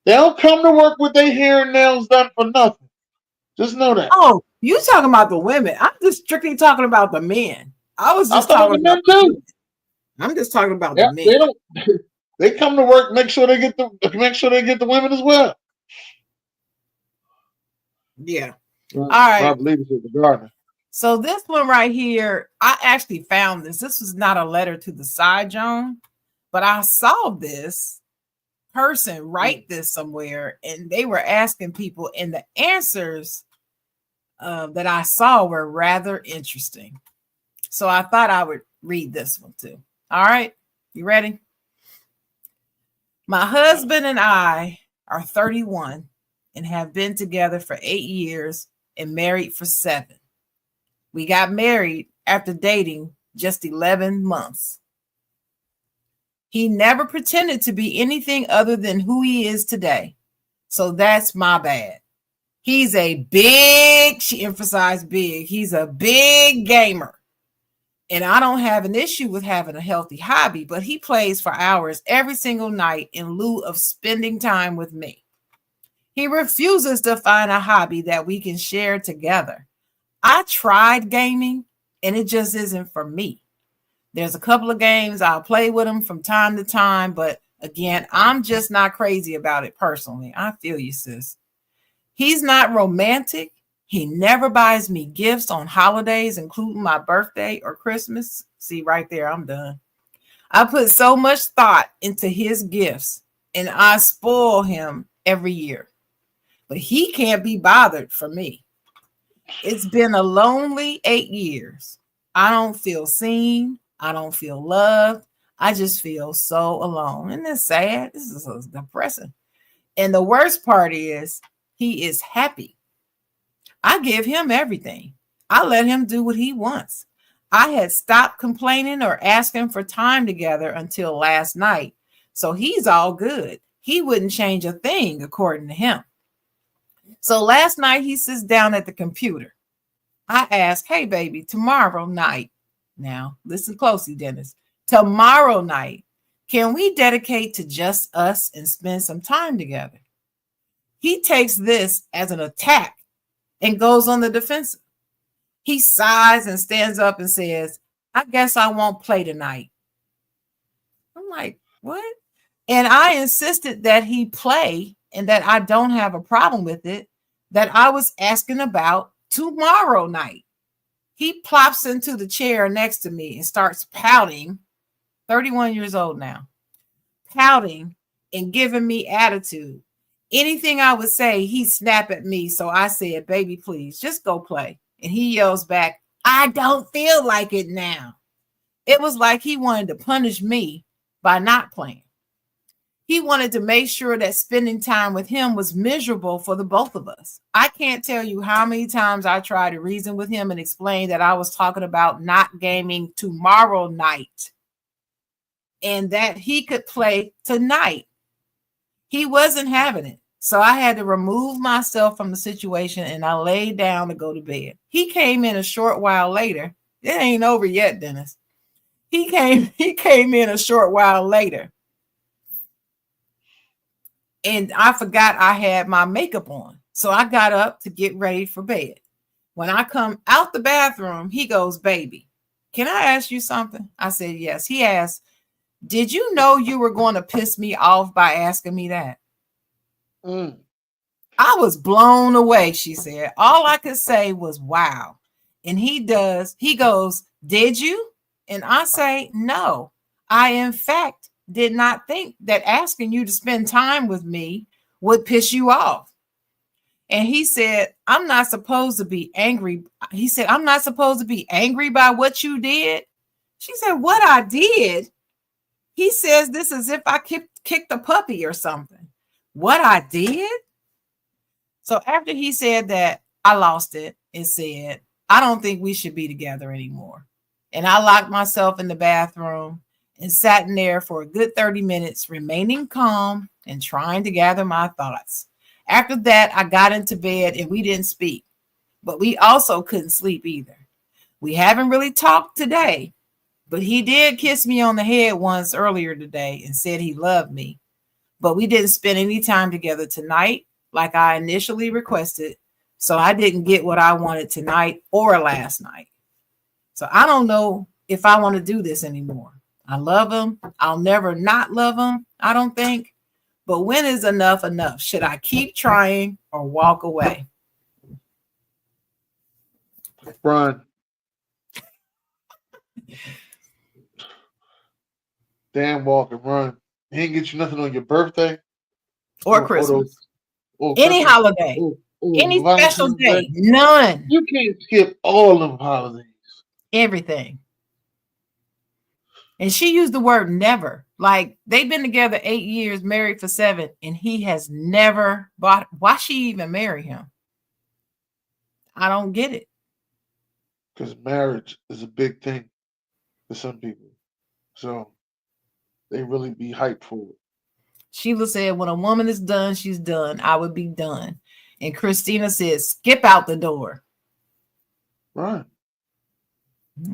They don't come to work with their hair and nails done for nothing. Just know that. Oh, you talking about the women. I'm just strictly talking about the men. I was I'm just talking about talking the about men the too. women. I'm just talking about the Yeah, men. they don't. They come to work, make sure they get the women as well. Yeah. Well, All I right. believe it's the gardener. So this one right here, I actually found this. This was not a letter to the Side Jawn, but I saw this person write this somewhere, and they were asking people, and the answers that I saw were rather interesting. So I thought I would read this one too. All right, you ready? My husband and I are 31 and have been together for 8 years and married for 7. We got married after dating just 11 months. He never pretended to be anything other than who he is today. So that's my bad. He's a big, she emphasized big, he's a big gamer. And I don't have an issue with having a healthy hobby, but he plays for hours every single night in lieu of spending time with me. He refuses to find a hobby that we can share together. I tried gaming and it just isn't for me. There's a couple of games I'll play with him from time to time, but again, I'm just not crazy about it personally. I feel you, sis. He's not romantic. He never buys me gifts on holidays, including my birthday or Christmas. See, right there, I'm done. I put so much thought into his gifts and I spoil him every year, but he can't be bothered for me. It's been a lonely 8 years. I don't feel seen. I don't feel loved. I just feel so alone. Isn't this sad? This is so depressing. And the worst part is he is happy. I give him everything. I let him do what he wants. I had stopped complaining or asking for time together until last night. So he's all good. He wouldn't change a thing, according to him. So last night he sits down at the computer. I ask, hey, baby, tomorrow night. Now, listen closely, Dennis. Tomorrow night, can we dedicate to just us and spend some time together? He takes this as an attack and goes on the defensive. He sighs and stands up and says, I guess I won't play tonight. I'm like, what? And I insisted that he play and that I don't have a problem with it, that I was asking about tomorrow night. He plops into the chair next to me and starts pouting, 31 years old now, pouting and giving me attitude. Anything I would say, he'd snap at me. So I said, baby, please, just go play. And he yells back, I don't feel like it now. It was like he wanted to punish me by not playing. He wanted to make sure that spending time with him was miserable for the both of us. I can't tell you how many times I tried to reason with him and explain that I was talking about not gaming tomorrow night and that he could play tonight. He wasn't having it. So I had to remove myself from the situation and I laid down to go to bed. He came in a short while later. It ain't over yet, Dennis. He came in a short while later. And I forgot I had my makeup on. So I got up to get ready for bed. When I come out the bathroom, he goes, baby, can I ask you something? I said, yes. He asked, did you know you were going to piss me off by asking me that? I was blown away, she said. All I could say was, wow. And he goes, did you? And I say, no, I in fact did not think that asking you to spend time with me would piss you off. And he said, I'm not supposed to be angry. He said, I'm not supposed to be angry by what you did. She said, what I did? He says this as if I kicked a puppy or something. What I did? So after he said that, I lost it and said, I don't think we should be together anymore. And I locked myself in the bathroom and sat in there for a good 30 minutes, remaining calm and trying to gather my thoughts. After that, I got into bed and we didn't speak, but we also couldn't sleep either. We haven't really talked today, but he did kiss me on the head once earlier today and said he loved me, but we didn't spend any time together tonight like I initially requested. So I didn't get what I wanted tonight or last night. So I don't know if I want to do this anymore. I love him. I'll never not love him, I don't think. But when is enough enough? Should I keep trying or walk away? Run. Damn, walk and run. He ain't get you nothing on your birthday or Christmas. Or any Christmas. holiday. Any special day. None. You can't skip all of holidays. Everything. And she used the word never. Like they've been together 8 years, married for 7, and he has never bought. Why she even marry him? I don't get it. Because marriage is a big thing for some people. So they really be hyped for it. Sheila said, when a woman is done, she's done. I would be done. And Christina said, skip out the door. Right.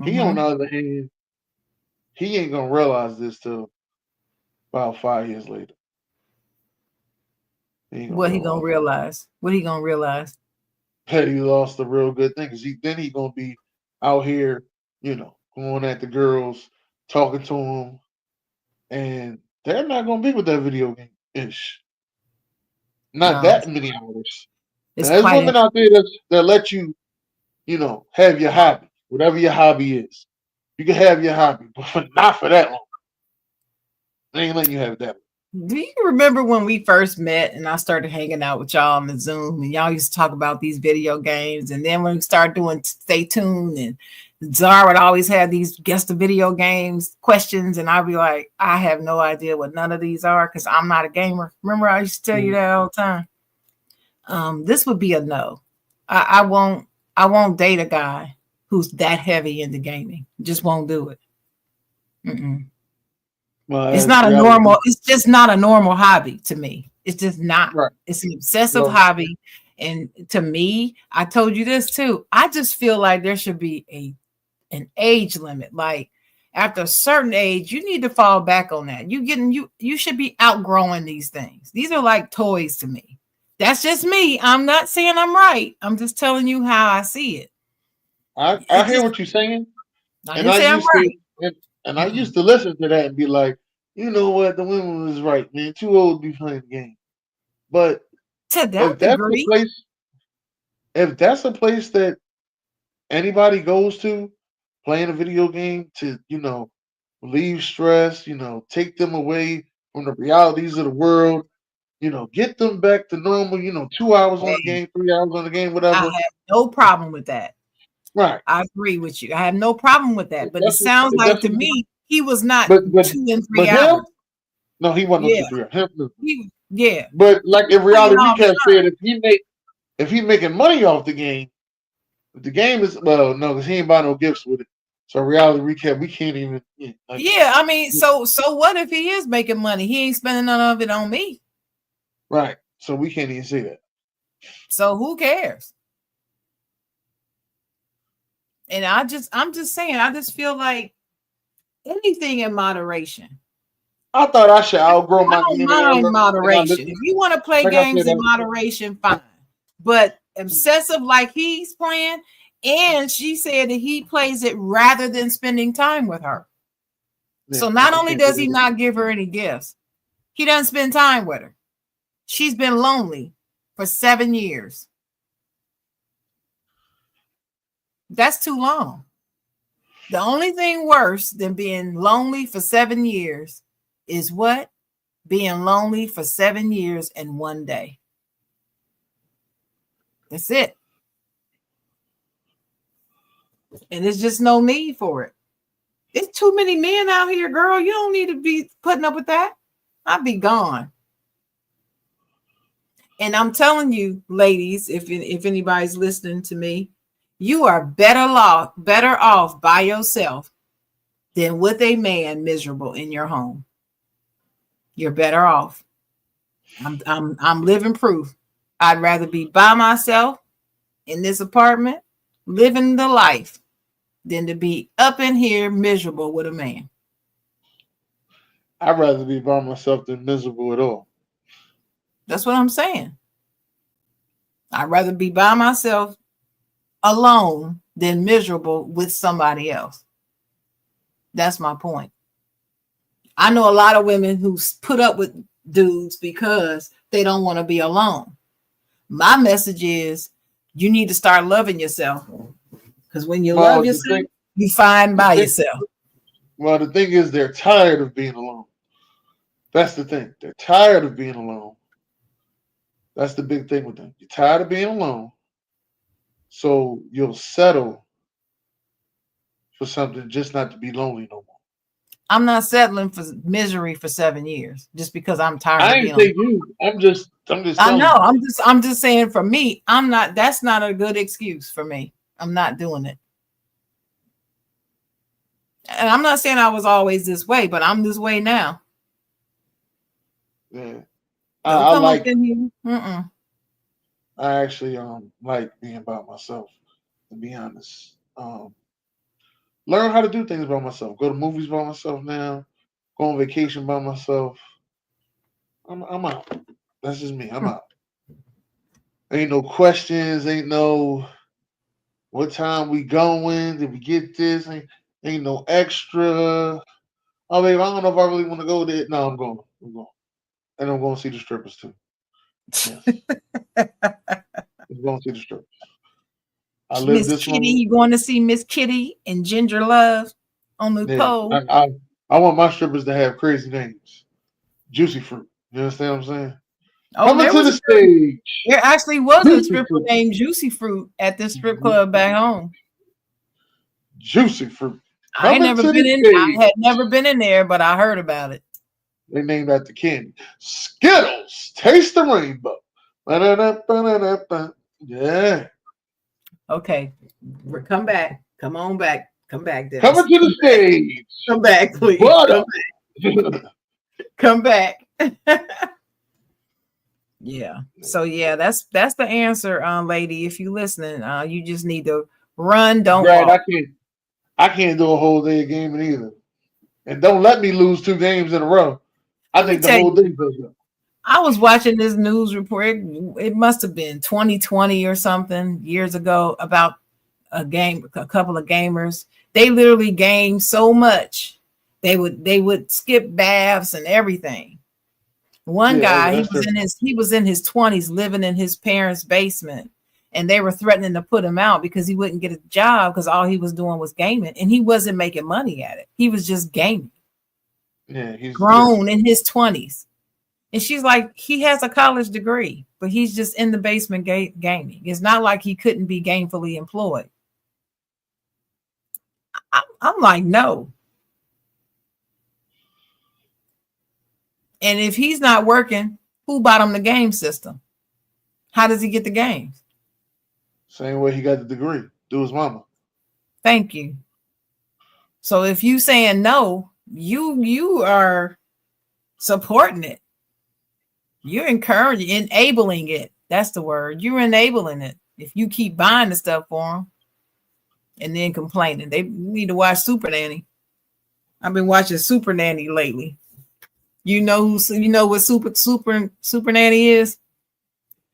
He, on the other hand, he ain't going to realize this till about 5 years later. What he going to realize? What he going to realize? That he lost a real good thing. Because then he going to be out here, going at the girls, talking to them. And they're not going to be with that video game-ish. Not that many hours. There's women out there that let you, have your hobby, whatever your hobby is. You can have your hobby, but not for that long. They ain't letting you have it that long. Do you remember when we first met and I started hanging out with y'all on the Zoom and y'all used to talk about these video games? And then when we started doing Stay Tuned and Zara would always have these guest of video games questions, and I'd be like, I have no idea what none of these are because I'm not a gamer. Remember, I used to tell you that all the time. This would be a no. I won't date a guy who's that heavy into gaming. Just won't do it. Well, it's not a normal. It's just not a normal hobby to me. It's just not. Right. It's an obsessive hobby, and to me, I told you this too. I just feel like there should be an age limit. Like after a certain age, you need to fall back on that. You should be outgrowing these things. These are like toys to me. That's just me. I'm not saying I'm right. I'm just telling you how I see it. I hear what you're saying, I and didn't I say I'm used to right. and I used to listen to that and be like, you know what, the women was right, man. Too old to be playing the game. But To that if that's a degree, place, if that's a place that anybody goes to, playing a video game to, relieve stress, take them away from the realities of the world, get them back to normal, 2 hours on the hey, game, 3 hours on the game, I whatever. have no problem with that. Right. I agree with you. I have no problem with that. If But it that's what, sounds if like that's to what, me, he was not but but 2 and 3 hours. him, no, he wasn't no Yeah, 2 3 hours. Him, no. yeah. But like in Playing reality all the recap time. said, if he making money off the game is well, no, because he ain't buy no gifts with it. So reality recap, we can't even like Yeah, I mean, so what if he is making money? He ain't spending none of it on me. right. So we can't even say that. So who cares? And I'm just saying, I just feel like anything in moderation. I thought I should outgrow I my don't gaming mind era, and I moderation. listen. If you want to play Like I said, games in moderation, fine. But obsessive like he's playing, and she said that he plays it rather than spending time with her. So no, not we only can't do does he that. not give her any gifts, he doesn't spend time with her. She's been lonely for 7 years. That's too long. The only thing worse than being lonely for 7 years is what? Being lonely for 7 years and 1 day. That's it. And there's just no need for it. There's too many men out here, girl. You don't need to be putting up with that. I'll be gone. And I'm telling you, ladies, if anybody's listening to me, you are better off by yourself than with a man miserable in your home. You're better off. I'm living proof. I'd rather be by myself in this apartment, living the life, than to be up in here miserable with a man. I'd rather be by myself than miserable at all. That's what I'm saying. I'd rather be by myself alone than miserable with somebody else. That's my point. I know a lot of women who put up with dudes because they don't want to be alone. My message is you need to start loving yourself, because when you Well, love yourself, you find the by thing, yourself. well, the thing is, they're tired of being alone. That's the thing. They're tired of being alone. That's the big thing with them. You're tired of being alone, so you'll settle for something just not to be lonely no more. I'm not settling for misery for 7 years just because I'm tired I of ain't being alone. saying you. I'm just I telling know. you. I'm just saying for me, I'm not. That's not a good excuse for me. I'm not doing it. And I'm not saying I was always this way, but I'm this way now. Yeah, Don't I come up like. in here. Mm-mm. I actually like being by myself. To be honest, learn how to do things by myself. Go to movies by myself now. Go on vacation by myself. I'm out. That's just me. I'm out. Ain't no questions. Ain't no what time we going. Did we get this? Ain't no extra. Oh, babe, I don't know if I really want to go there. No, I'm going. I'm going. And I'm going to see the strippers too. Yes. I'm going to see the strippers. I live Miss this Kitty, long. you going to see Miss Kitty and Ginger Love on the Yeah. pole? I want my strippers to have crazy names. Juicy Fruit. You understand what I'm saying? Oh, Coming to the stage. there actually was a Juicy stripper Fruit. named Juicy Fruit at this strip club back home. Juicy Fruit. I ain't Coming never to been the in. I stage. had never been in there, but I heard about it. They named after candy. Skittles. Taste the rainbow. Ba-da-da-ba-da-da-ba. Yeah. Okay, come back. Come on back. Come back, Coming Dennis. to the stage. Come back, please. Butter. Come back. Yeah. So yeah, that's the answer, lady. If you listening, you just need to run, don't Brad, walk. I can't do a whole day of gaming either. And don't let me lose 2 games in a row. I Let me think the tell whole you, day goes up. I was watching this news report. It must have been 2020 or something years ago about a couple of gamers. They literally gamed so much they would skip baths and everything. One Yeah, guy, that's true. he was in his 20s living in his parents' basement, and they were threatening to put him out because he wouldn't get a job because all he was doing was gaming, and he wasn't making money at it. He was just gaming. Yeah, he's Grown in his 20s. And she's like, he has a college degree, but he's just in the basement gaming. It's not like he couldn't be gainfully employed. I'm like, no. And if he's not working, who bought him the game system? How does he get the games? same way he got the degree. Do his mama. Thank you. So if you saying no, you are supporting it. You're encouraging, enabling it. That's the word. You're enabling it. If you keep buying the stuff for them and then complaining, they need to watch Super Nanny. I've been watching Super Nanny lately. You know what Super Nanny is?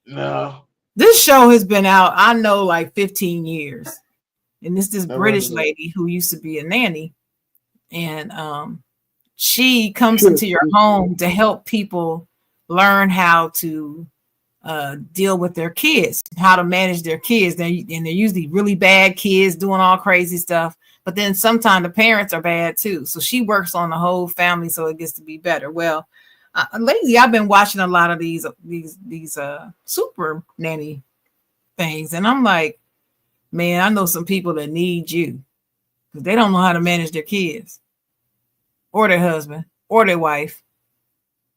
No. This show has been out, I know, like 15 years. And it's this Never British heard of it. lady who used to be a nanny. And she comes into your home to help people learn how to deal with their kids, how to manage their kids. They're usually really bad kids doing all crazy stuff. But then sometimes the parents are bad too. So she works on the whole family so it gets to be better. Well, lately I've been watching a lot of these Super Nanny things, and I'm like, man, I know some people that need you because they don't know how to manage their kids or their husband or their wife.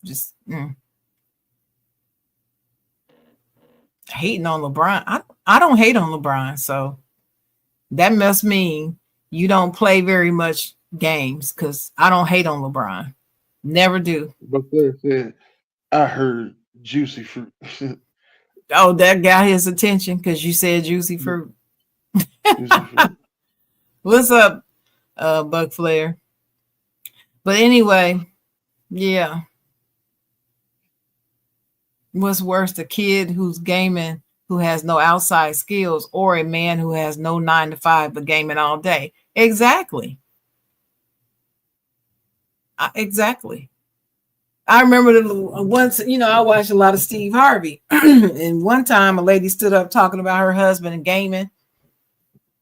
Just hating on LeBron. I don't hate on LeBron, so that must mean you don't play very much games because I don't hate on LeBron. Never do. But Claire said, I heard juicy fruit. Oh, that got his attention because you said juicy fruit. Juicy fruit. What's up, Buck Flair? But anyway, yeah. What's worse, the kid who's gaming who has no outside skills, or a man who has no 9 to 5 but gaming all day? Exactly. Exactly. I remember once, I watched a lot of Steve Harvey. And one time a lady stood up talking about her husband and gaming.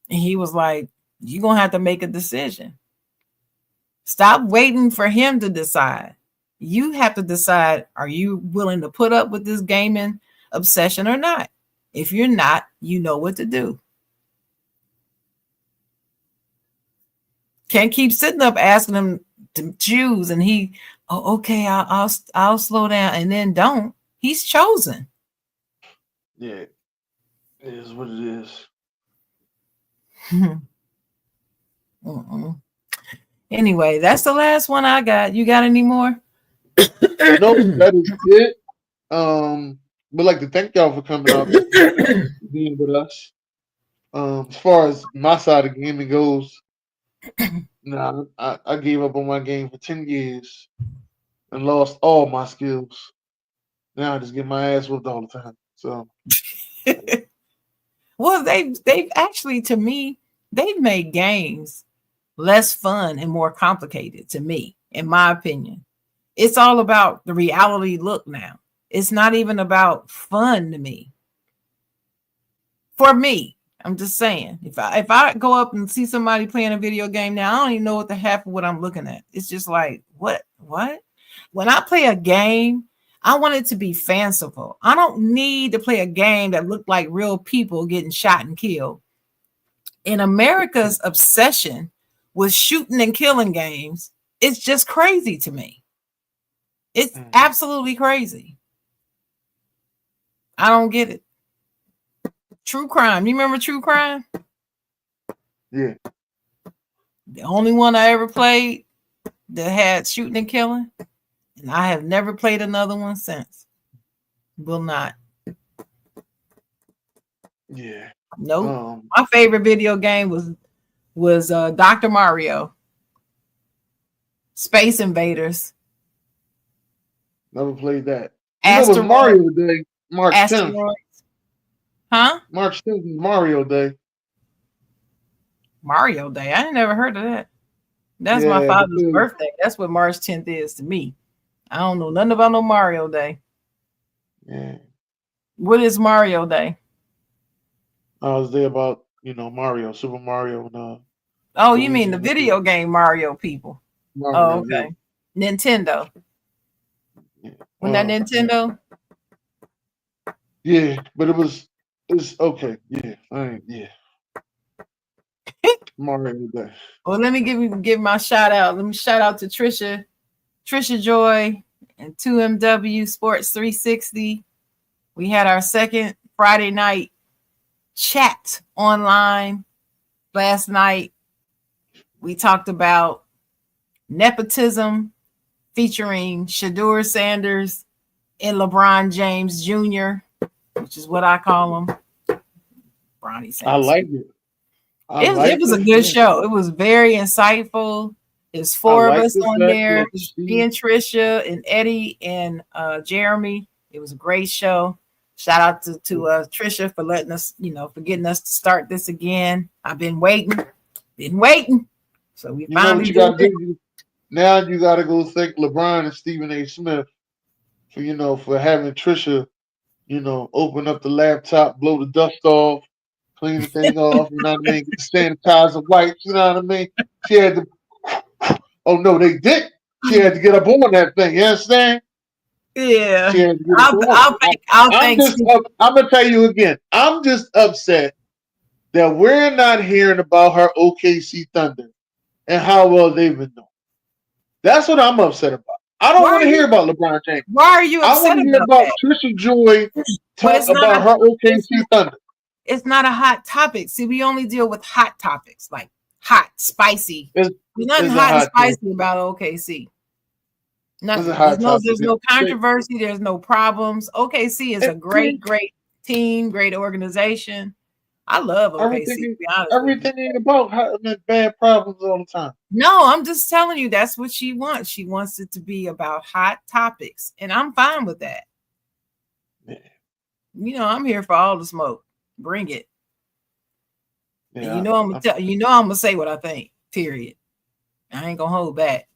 And he was like, you're going to have to make a decision. Stop waiting for him to decide. You have to decide, are you willing to put up with this gaming obsession or not? If you're not, you know what to do. Can't keep sitting up asking him to choose and he, oh, okay, I'll slow down, and then don't. He's chosen. Yeah. It is what it is. Anyway, that's the last one I got. You got any more? No, that is it. We'd like to thank y'all for coming out being with us. As far as my side of gaming goes, I gave up on my game for 10 years and lost all my skills. Now I just get my ass whooped all the time. So well, they've actually, to me, they've made games less fun and more complicated, to me, in my opinion. It's all about the reality look now. It's not even about fun to me. For me, I'm just saying, if I go up and see somebody playing a video game now, I don't even know what the half of what I'm looking at. It's just like, what? When I play a game, I want it to be fanciful. I don't need to play a game that looked like real people getting shot and killed. In America's obsession with shooting and killing games, it's just crazy to me. It's absolutely crazy. I don't get it. True crime. You remember True Crime? yeah. The only one I ever played that had shooting and killing. And I have never played another one since. Will not. Yeah. Nope. My favorite video game was Dr. Mario. Space Invaders. Never played that. Asteroid. It was Mario Day, March 10th. Huh? March 10th is Mario Day. Mario Day. I ain't never heard of that. That's my Yeah, father's because birthday. That's what March 10th is to me. I don't know nothing about no Mario Day. yeah, What is Mario Day? I was there about Mario, Super Mario, and Oh, you mean Luigi the and the video game Mario people? Oh, Mario. Yeah, okay. Nintendo. yeah. When that Yeah, Nintendo? yeah, but it's okay. Yeah, yeah, Mario Day. Well, let me give my shout out. Let me shout out to Trisha Joy and 2MW Sports 360. We had our second Friday night chat online last night. We talked about nepotism featuring Shadur Sanders and LeBron James Jr., which is what I call him. Bronny I Sanders. like it. I It like was the a good fact. show. It was very insightful. There's I four of like us the on fact there. that Me Steve. and Trisha and Eddie and Jeremy. It was a great show. Shout out to Trisha for letting us, for getting us to start this again. I've been waiting. So we You know what finally you did got to it. do? Now you got to go thank LeBron and Stephen A. Smith for for having Trisha open up the laptop, blow the dust off, clean the thing off. You know what I mean? Get the sanitizer wipes. You know what I mean? She had to. Oh no, they did. She had to get up on that thing. You understand? She Yeah. had to get up I'll on I'll it. thank I'll I'm thank just. Steve. I'm gonna tell you again. I'm just upset that we're not hearing about her OKC Thunder and how well they've been doing. That's what I'm upset about. I don't Why want are to hear you about LeBron James. why are you I want upset to hear about about that? Trisha Joy But talk about her OKC Thunder. it's not a hot topic. See, we only deal with hot topics, like hot, spicy. It's, There's nothing it's a hot and hot take. spicy about OKC. It's a Nothing. hot topic. There's no controversy. There's no problems. OKC is a Everything, great team, great organization. I love OKC, to everything, be honest with you. everything ain't about having bad problems all the time. No, I'm just telling you that's what she wants. She wants it to be about hot topics, and I'm fine with that. Yeah, I'm here for all the smoke. Bring it. And yeah. I'm gonna say what I think. Period. I ain't gonna hold back.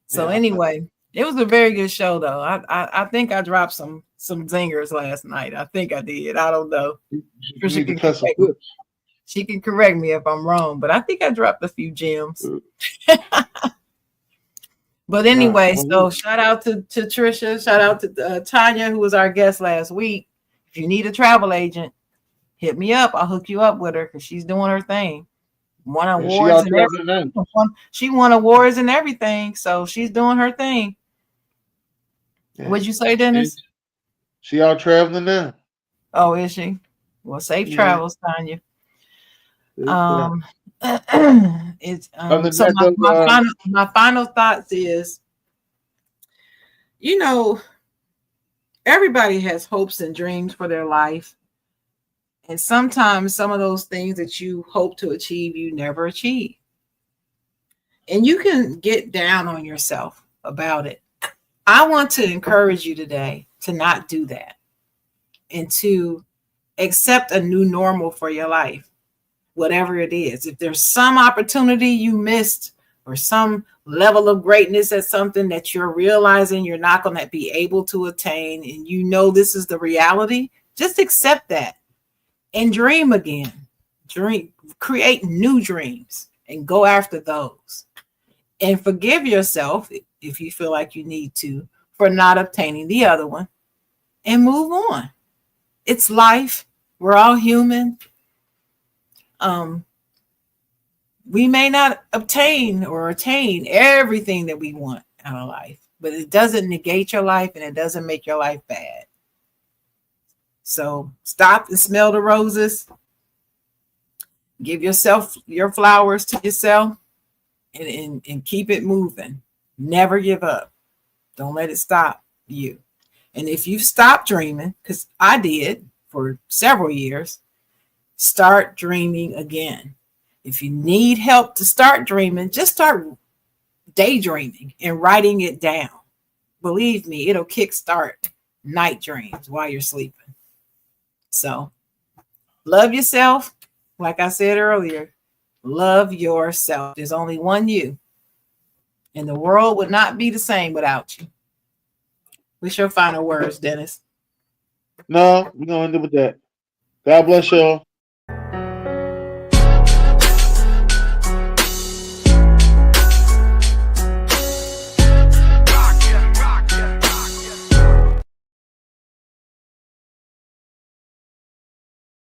So Yeah, I feel anyway, it was a very good show though. I think I dropped some zingers last night. I think I did. I don't know. you Trisha need to can cut some correct me. clips. She can correct me if I'm wrong, but I think I dropped a few gems. But Nah, anyway, well, so shout out to Trisha. Shout out to Tanya, who was our guest last week. If you need a travel agent, hit me up. I'll hook you up with her because she's doing her thing. Won yeah, she awards out and traveling now. everything. She won awards and everything. So she's doing her thing. Yeah, What'd you say, she, Dennis? she out traveling now. Oh, is she? Well, safe Yeah, travels, Tanya. it's, Um, it's other than so that, though, my final thoughts is, you know, everybody has hopes and dreams for their life. And sometimes some of those things that you hope to achieve, you never achieve. And you can get down on yourself about it. I want to encourage you today to not do that and to accept a new normal for your life, whatever it is. If there's some opportunity you missed or some level of greatness at something that you're realizing you're not going to be able to attain, and this is the reality, just accept that and dream again. Create new dreams and go after those. And forgive yourself if you feel like you need to for not obtaining the other one and move on. It's life. We're all human. We may not obtain or attain everything that we want out of life, but it doesn't negate your life and it doesn't make your life bad. So stop and smell the roses. Give yourself your flowers to yourself and keep it moving. Never give up. Don't let it stop you. And if you've stopped dreaming, because I did for several years, start dreaming again. If you need help to start dreaming, just start daydreaming and writing it down. Believe me, it'll kickstart night dreams while you're sleeping. So love yourself. Like I said earlier, Love yourself. There's only one you, and the world would not be the same without you. What's your final words, Dennis? No, we're gonna end it with that. God bless y'all.